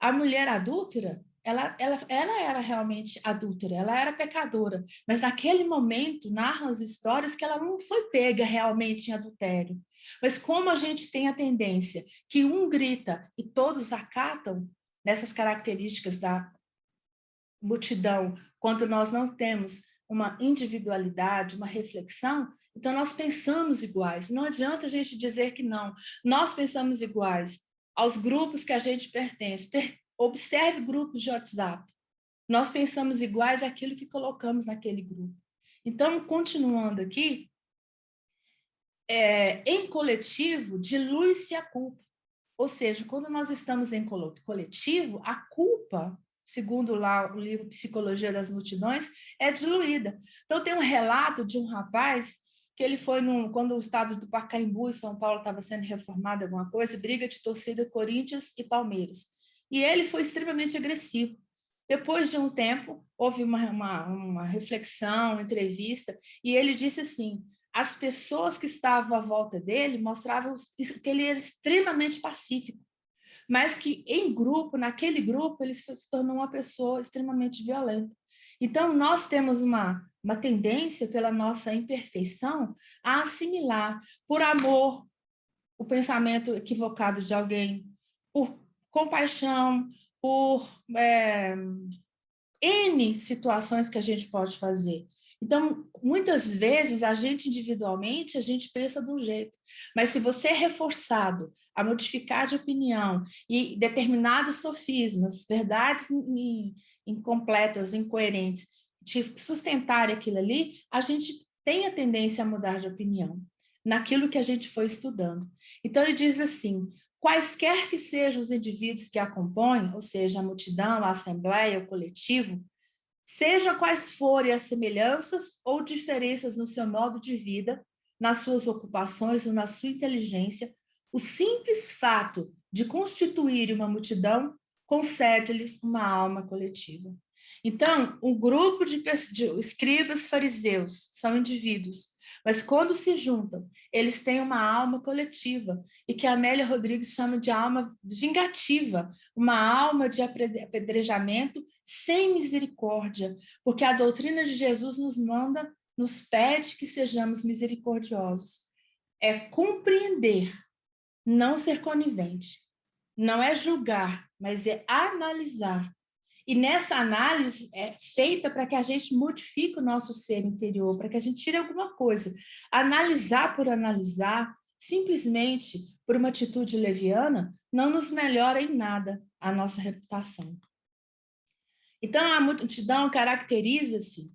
S2: A mulher adúltera, ela era realmente adúltera, ela era pecadora, mas naquele momento narram as histórias que ela não foi pega realmente em adultério. Mas como a gente tem a tendência que um grita e todos acatam nessas características da multidão, quando nós não temos uma individualidade, uma reflexão, então nós pensamos iguais. Não adianta a gente dizer que não. Nós pensamos iguais aos grupos que a gente pertence. Observe grupos de WhatsApp. Nós pensamos iguais àquilo que colocamos naquele grupo. Então, continuando aqui, em coletivo, dilui-se a culpa. Ou seja, quando nós estamos em coletivo, a culpa, segundo lá o livro Psicologia das Multidões, é diluída. Então, tem um relato de um rapaz que ele foi, quando o estado do Pacaembu, em São Paulo, estava sendo reformado, alguma coisa, briga de torcida Corinthians e Palmeiras. E ele foi extremamente agressivo. Depois de um tempo, houve uma reflexão, uma entrevista, e ele disse assim, as pessoas que estavam à volta dele mostravam que ele era extremamente pacífico, mas que em grupo, naquele grupo, ele se tornou uma pessoa extremamente violenta. Então, nós temos uma tendência, pela nossa imperfeição, a assimilar, por amor, o pensamento equivocado de alguém, por compaixão, por N situações que a gente pode fazer. Então, muitas vezes, a gente individualmente, a gente pensa de um jeito, mas se você é reforçado a modificar de opinião e determinados sofismas, verdades incompletas, incoerentes, de sustentar aquilo ali, a gente tem a tendência a mudar de opinião naquilo que a gente foi estudando. Então, ele diz assim: quaisquer que sejam os indivíduos que a compõem, ou seja, a multidão, a assembleia, o coletivo, seja quais forem as semelhanças ou diferenças no seu modo de vida, nas suas ocupações ou na sua inteligência, o simples fato de constituir uma multidão concede-lhes uma alma coletiva. Então, um grupo de escribas fariseus são indivíduos, mas quando se juntam, eles têm uma alma coletiva, e que a Amélia Rodrigues chama de alma vingativa, uma alma de apedrejamento sem misericórdia, porque a doutrina de Jesus nos manda, nos pede que sejamos misericordiosos. É compreender, não ser conivente. Não é julgar, mas é analisar. E nessa análise é feita para que a gente modifique o nosso ser interior, para que a gente tire alguma coisa. Analisar por analisar, simplesmente por uma atitude leviana, não nos melhora em nada a nossa reputação. Então, a multidão caracteriza-se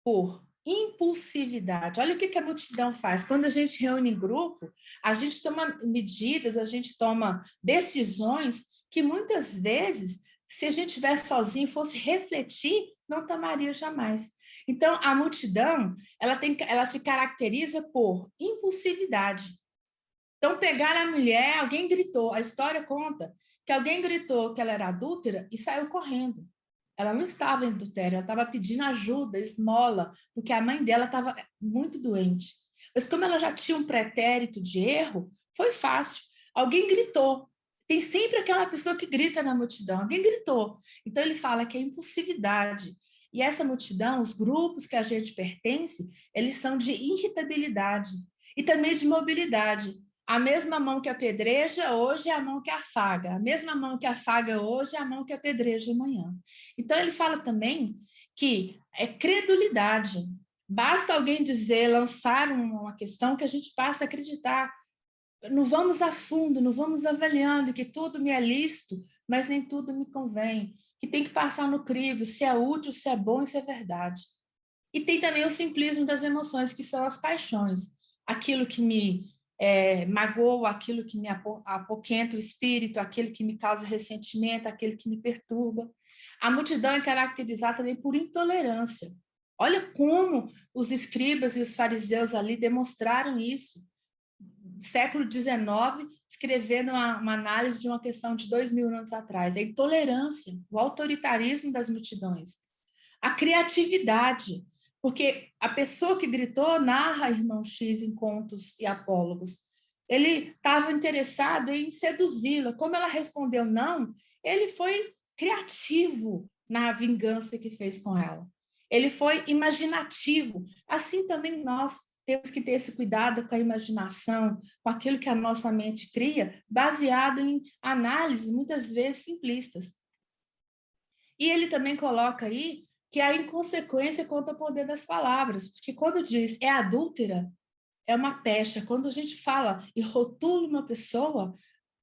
S2: por impulsividade. Olha o que a multidão faz. Quando a gente reúne em grupo, a gente toma medidas, a gente toma decisões que muitas vezes, se a gente estivesse sozinho e fosse refletir, não tomaria jamais. Então, a multidão, ela se caracteriza por impulsividade. Então, pegar a mulher, alguém gritou, a história conta que alguém gritou que ela era adúltera e saiu correndo. Ela não estava em adultério, ela estava pedindo ajuda, esmola, porque a mãe dela estava muito doente. Mas como ela já tinha um pretérito de erro, foi fácil. Alguém gritou. Tem sempre aquela pessoa que grita na multidão. Alguém gritou. Então ele fala que é impulsividade. E essa multidão, os grupos que a gente pertence, eles são de irritabilidade e também de mobilidade. A mesma mão que apedreja hoje é a mão que afaga. A mesma mão que afaga hoje é a mão que apedreja amanhã. Então, ele fala também que é credulidade. Basta alguém dizer, lançar uma questão que a gente passa a acreditar. Não vamos a fundo, não vamos avaliando que tudo me é lícito, mas nem tudo me convém. Que tem que passar no crivo, se é útil, se é bom e se é verdade. E tem também o simplismo das emoções, que são as paixões. Aquilo que me magoa, aquilo que me apoquenta o espírito, aquele que me causa ressentimento, aquele que me perturba. A multidão é caracterizada também por intolerância. Olha como os escribas e os fariseus ali demonstraram isso. No século XIX, escrevendo uma análise de uma questão de 2000 anos atrás. A intolerância, o autoritarismo das multidões. A criatividade, porque a pessoa que gritou narra Irmão X em contos e apólogos. Ele estava interessado em seduzi-la. Como ela respondeu não, ele foi criativo na vingança que fez com ela. Ele foi imaginativo. Assim também nós temos que ter esse cuidado com a imaginação, com aquilo que a nossa mente cria, baseado em análises muitas vezes simplistas. E ele também coloca aí que a inconsequência contra o poder das palavras, porque quando diz é adúltera, é uma pecha. Quando a gente fala e rotula uma pessoa,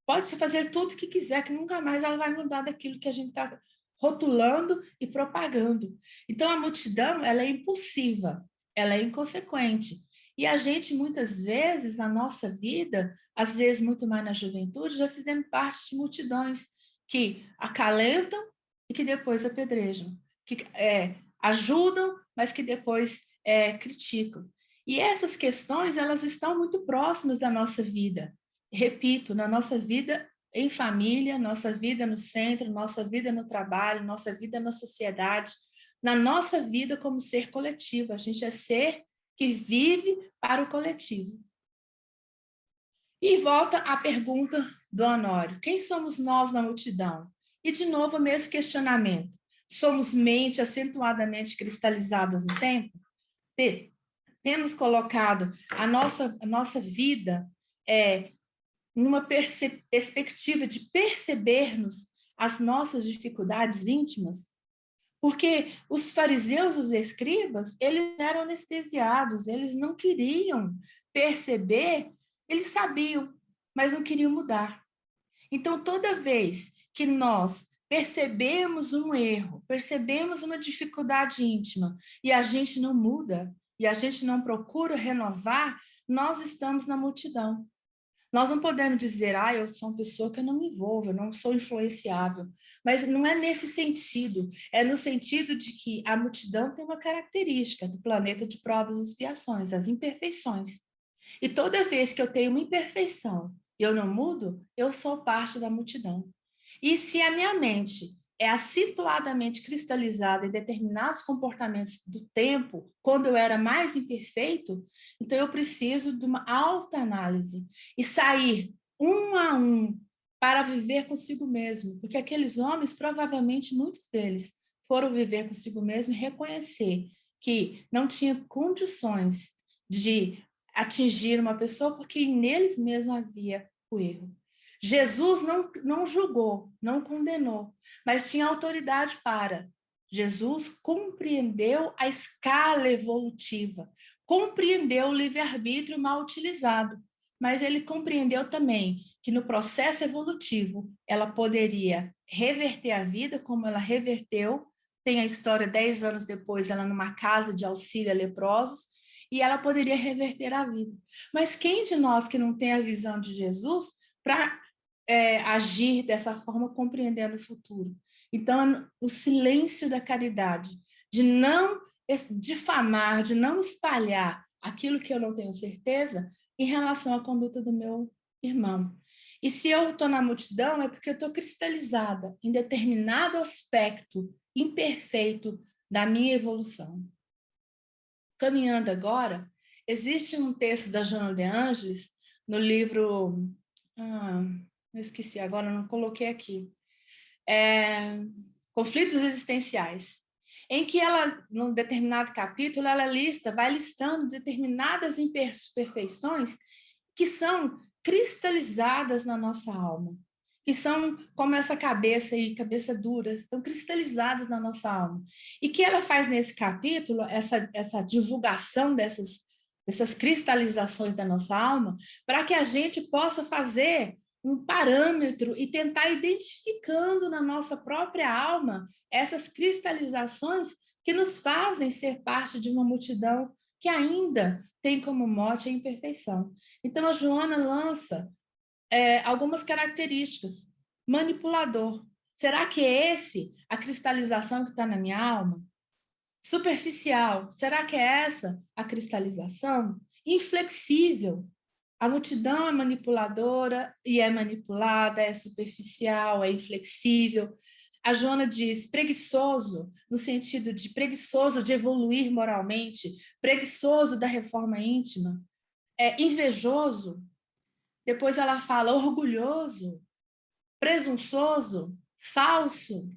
S2: pode-se fazer tudo o que quiser, que nunca mais ela vai mudar daquilo que a gente está rotulando e propagando. Então, a multidão, ela é impulsiva, ela é inconsequente. E a gente, muitas vezes, na nossa vida, às vezes muito mais na juventude, já fizemos parte de multidões que acalentam e que depois apedrejam, que ajudam, mas que depois criticam. E essas questões, elas estão muito próximas da nossa vida. Repito, na nossa vida em família, nossa vida no centro, nossa vida no trabalho, nossa vida na sociedade, na nossa vida como ser coletivo. A gente é ser que vive para o coletivo. E volta à pergunta do Honório: quem somos nós na multidão? E, de novo, o mesmo questionamento. somos mente acentuadamente cristalizadas no tempo, temos colocado a nossa vida numa perspectiva de percebermos as nossas dificuldades íntimas, porque os fariseus, os escribas, eles eram anestesiados, eles não queriam perceber, eles sabiam, mas não queriam mudar. Então, toda vez que nós percebemos um erro, percebemos uma dificuldade íntima e a gente não muda, e a gente não procura renovar, nós estamos na multidão. Nós não podemos dizer, eu sou uma pessoa que eu não me envolvo, eu não sou influenciável. Mas não é nesse sentido, é no sentido de que a multidão tem uma característica do planeta de provas e expiações, as imperfeições. E toda vez que eu tenho uma imperfeição e eu não mudo, eu sou parte da multidão. E se a minha mente é acentuadamente cristalizada em determinados comportamentos do tempo, quando eu era mais imperfeito, então eu preciso de uma autoanálise e sair um a um para viver consigo mesmo, porque aqueles homens, provavelmente muitos deles, foram viver consigo mesmo e reconhecer que não tinha condições de atingir uma pessoa porque neles mesmos havia o erro. Jesus não julgou, não condenou, mas tinha autoridade para. Jesus compreendeu a escala evolutiva, compreendeu o livre-arbítrio mal utilizado, mas ele compreendeu também que no processo evolutivo ela poderia reverter a vida como ela reverteu. Tem a história 10 anos depois, ela numa casa de auxílio a leprosos, e ela poderia reverter a vida. Mas quem de nós que não tem a visão de Jesus para agir dessa forma, compreendendo o futuro? Então, o silêncio da caridade, de não difamar, de não espalhar aquilo que eu não tenho certeza em relação à conduta do meu irmão. E se eu estou na multidão, é porque eu estou cristalizada em determinado aspecto imperfeito da minha evolução. Caminhando agora, existe um texto da Joana de Ângeles no livro... eu esqueci agora, não coloquei aqui. Conflitos Existenciais, em que ela, num determinado capítulo, ela vai listando determinadas imperfeições que são cristalizadas na nossa alma, que são como essa cabeça aí, cabeça dura, estão cristalizadas na nossa alma. E que ela faz nesse capítulo, essa divulgação dessas cristalizações da nossa alma, para que a gente possa fazer um parâmetro e tentar identificando na nossa própria alma essas cristalizações que nos fazem ser parte de uma multidão que ainda tem como mote a imperfeição. Então, a Joana lança algumas características. Manipulador. Será que é a cristalização que está na minha alma? Superficial. Será que é essa a cristalização? Inflexível. A multidão é manipuladora e é manipulada, é superficial, é inflexível. A Joana diz preguiçoso, no sentido de preguiçoso de evoluir moralmente, preguiçoso da reforma íntima, invejoso. Depois ela fala orgulhoso, presunçoso, falso,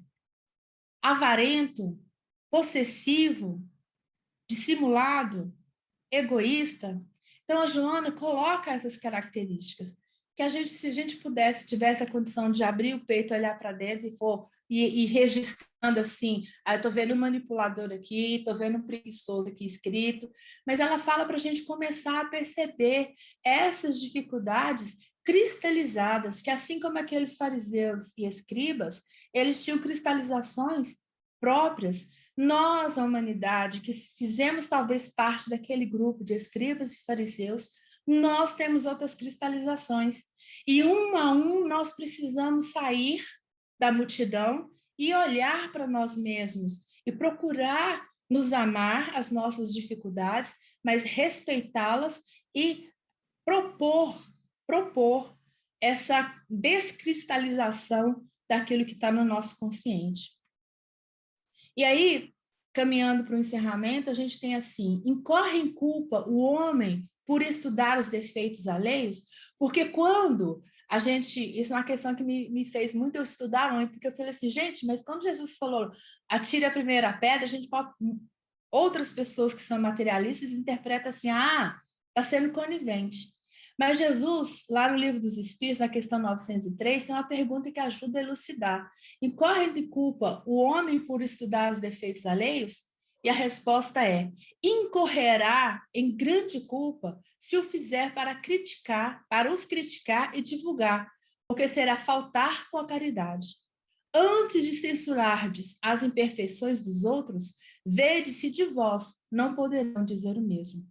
S2: avarento, possessivo, dissimulado, egoísta. Então, a Joana coloca essas características, que se a gente tivesse a condição de abrir o peito, olhar para dentro e registrando assim, eu estou vendo um manipulador aqui, estou vendo um preguiçoso aqui escrito, mas ela fala para a gente começar a perceber essas dificuldades cristalizadas, que assim como aqueles fariseus e escribas, eles tinham cristalizações próprias. Nós, a humanidade, que fizemos talvez parte daquele grupo de escribas e fariseus, nós temos outras cristalizações. E um a um nós precisamos sair da multidão e olhar para nós mesmos e procurar nos amar as nossas dificuldades, mas respeitá-las e propor essa descristalização daquilo que está no nosso consciente. E aí, caminhando para o encerramento, a gente tem assim: incorre em culpa o homem por estudar os defeitos alheios, porque quando isso é uma questão que me fez muito eu estudar muito, porque eu falei assim, gente, mas quando Jesus falou, atire a primeira pedra, a gente pode, outras pessoas que são materialistas interpretam assim, está sendo conivente. Mas Jesus, lá no Livro dos Espíritos, na questão 903, tem uma pergunta que ajuda a elucidar. Incorre de culpa o homem por estudar os defeitos alheios? E a resposta é: incorrerá em grande culpa se o fizer para os criticar e divulgar, porque será faltar com a caridade. Antes de censurardes as imperfeições dos outros, vede se de vós não poderão dizer o mesmo.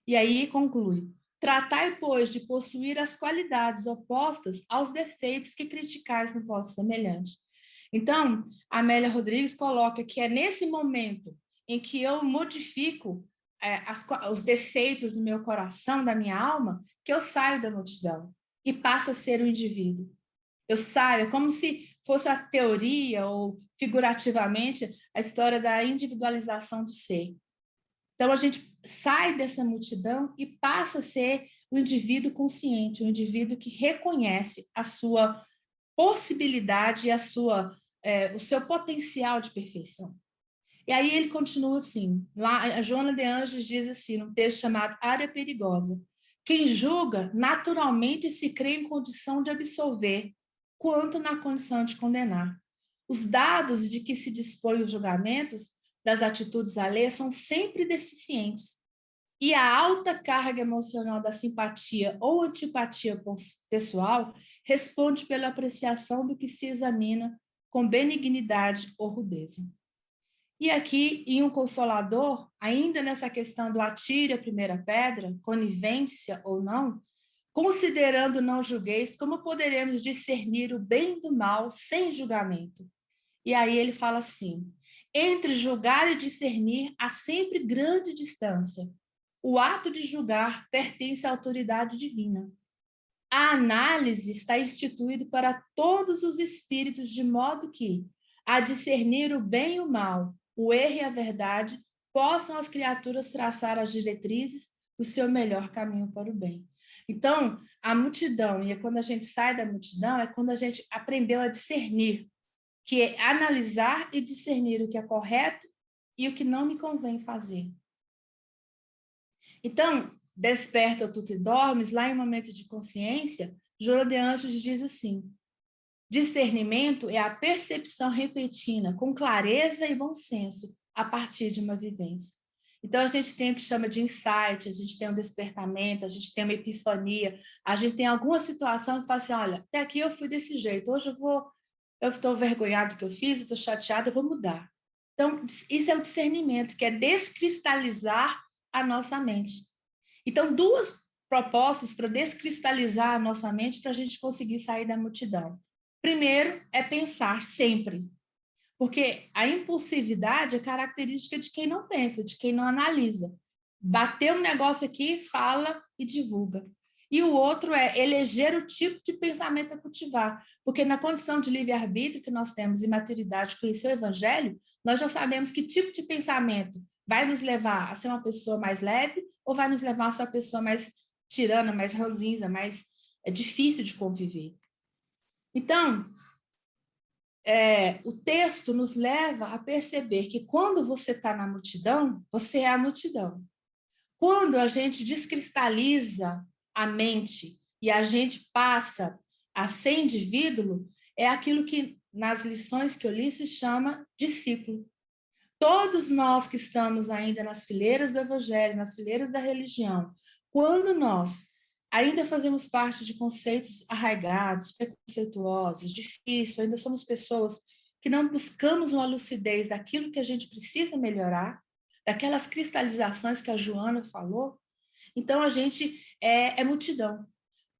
S2: E aí conclui: tratai, pois, de possuir as qualidades opostas aos defeitos que criticais no vosso semelhante. Então, a Amélia Rodrigues coloca que é nesse momento em que eu modifico os defeitos do meu coração, da minha alma, que eu saio da multidão e passo a ser o indivíduo. Eu saio, é como se fosse a teoria ou figurativamente a história da individualização do ser. Então, a gente sai dessa multidão e passa a ser o indivíduo consciente, o indivíduo que reconhece a sua possibilidade e o seu potencial de perfeição. E aí ele continua assim, lá a Joana de Anjos diz assim, num texto chamado Área Perigosa: quem julga naturalmente se crê em condição de absolver, quanto na condição de condenar. Os dados de que se dispõem os julgamentos das atitudes alheias são sempre deficientes. E a alta carga emocional da simpatia ou antipatia pessoal responde pela apreciação do que se examina com benignidade ou rudeza. E aqui, em Um Consolador, ainda nessa questão do atire a primeira pedra, conivência ou não, considerando não julgueis, como poderemos discernir o bem do mal sem julgamento? E aí ele fala assim: entre julgar e discernir há sempre grande distância. O ato de julgar pertence à autoridade divina. A análise está instituída para todos os espíritos, de modo que, a discernir o bem e o mal, o erro e a verdade, possam as criaturas traçar as diretrizes do seu melhor caminho para o bem. Então, a multidão, e quando a gente sai da multidão, é quando a gente aprendeu a discernir, que é analisar e discernir o que é correto e o que não me convém fazer. Então, desperta tu que dormes, lá em Momento de Consciência, Joana de Anjos diz assim: discernimento é a percepção repentina, com clareza e bom senso, a partir de uma vivência. Então, a gente tem o que chama de insight, a gente tem um despertamento, a gente tem uma epifania, a gente tem alguma situação que fala assim: olha, até aqui eu fui desse jeito, hoje eu estou vergonhado do que eu fiz, eu estou chateado, eu vou mudar. Então, isso é o discernimento, que é descristalizar a nossa mente. Então, duas propostas para descristalizar a nossa mente para a gente conseguir sair da multidão. Primeiro, é pensar sempre, porque a impulsividade é característica de quem não pensa, de quem não analisa. Bateu um negócio aqui, fala e divulga. E o outro é eleger o tipo de pensamento a cultivar, porque na condição de livre-arbítrio que nós temos e maturidade, conhecer o evangelho, nós já sabemos que tipo de pensamento vai nos levar a ser uma pessoa mais leve ou vai nos levar a ser uma pessoa mais tirana, mais ranzinza, mais difícil de conviver. Então, o texto nos leva a perceber que quando você está na multidão, você é a multidão. Quando a gente descristaliza a mente e a gente passa a ser indivíduo, é aquilo que nas lições que eu li se chama discípulo. Todos nós que estamos ainda nas fileiras do evangelho, nas fileiras da religião, quando nós ainda fazemos parte de conceitos arraigados, preconceituosos, difíceis, ainda somos pessoas que não buscamos uma lucidez daquilo que a gente precisa melhorar, daquelas cristalizações que a Joana falou, então a gente é multidão.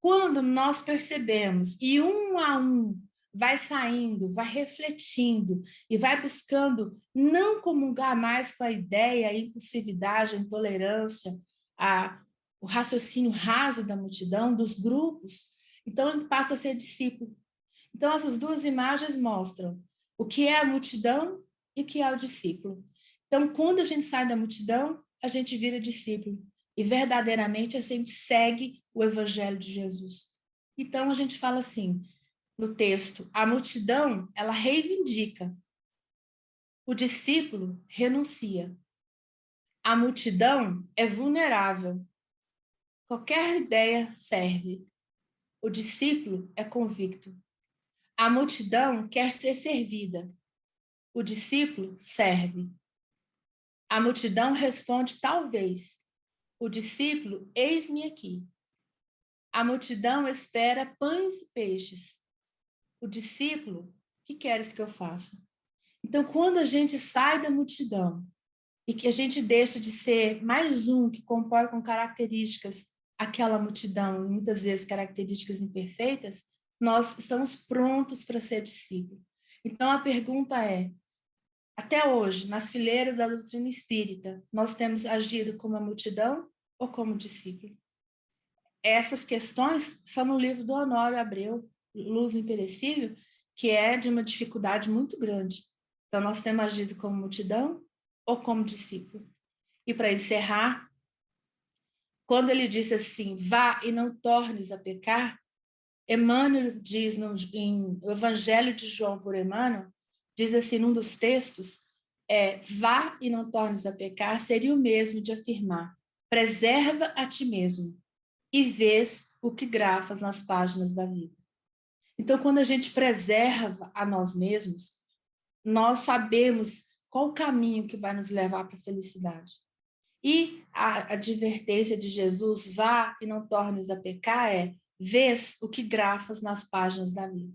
S2: Quando nós percebemos e um a um vai saindo, vai refletindo e vai buscando não comungar mais com a ideia, a impulsividade, a intolerância, o raciocínio raso da multidão, dos grupos, então ele passa a ser discípulo. Então essas duas imagens mostram o que é a multidão e o que é o discípulo. Então, quando a gente sai da multidão, a gente vira discípulo. E verdadeiramente a gente segue o evangelho de Jesus. Então, a gente fala assim, no texto, a multidão, ela reivindica, o discípulo renuncia. A multidão é vulnerável, qualquer ideia serve. O discípulo é convicto. A multidão quer ser servida, o discípulo serve. A multidão responde talvez, o discípulo, eis-me aqui. A multidão espera pães e peixes, o discípulo, que queres que eu faça? Então, quando a gente sai da multidão e que a gente deixa de ser mais um que compõe com características aquela multidão, muitas vezes características imperfeitas, nós estamos prontos para ser discípulo. Então, a pergunta é, até hoje, nas fileiras da doutrina espírita, nós temos agido como a multidão ou como discípulo? Essas questões são no livro do Honório Abreu, Luz Imperecível, que é de uma dificuldade muito grande. Então, nós temos agido como multidão ou como discípulo? E para encerrar, quando ele disse assim, vá e não tornes a pecar, Emmanuel diz no Evangelho de João por Emmanuel, diz assim, num dos textos, vá e não tornes a pecar, seria o mesmo de afirmar, preserva a ti mesmo e vês o que grafas nas páginas da vida. Então, quando a gente preserva a nós mesmos, nós sabemos qual o caminho que vai nos levar para a felicidade. E a advertência de Jesus, vá e não tornes a pecar, vês o que grafas nas páginas da vida.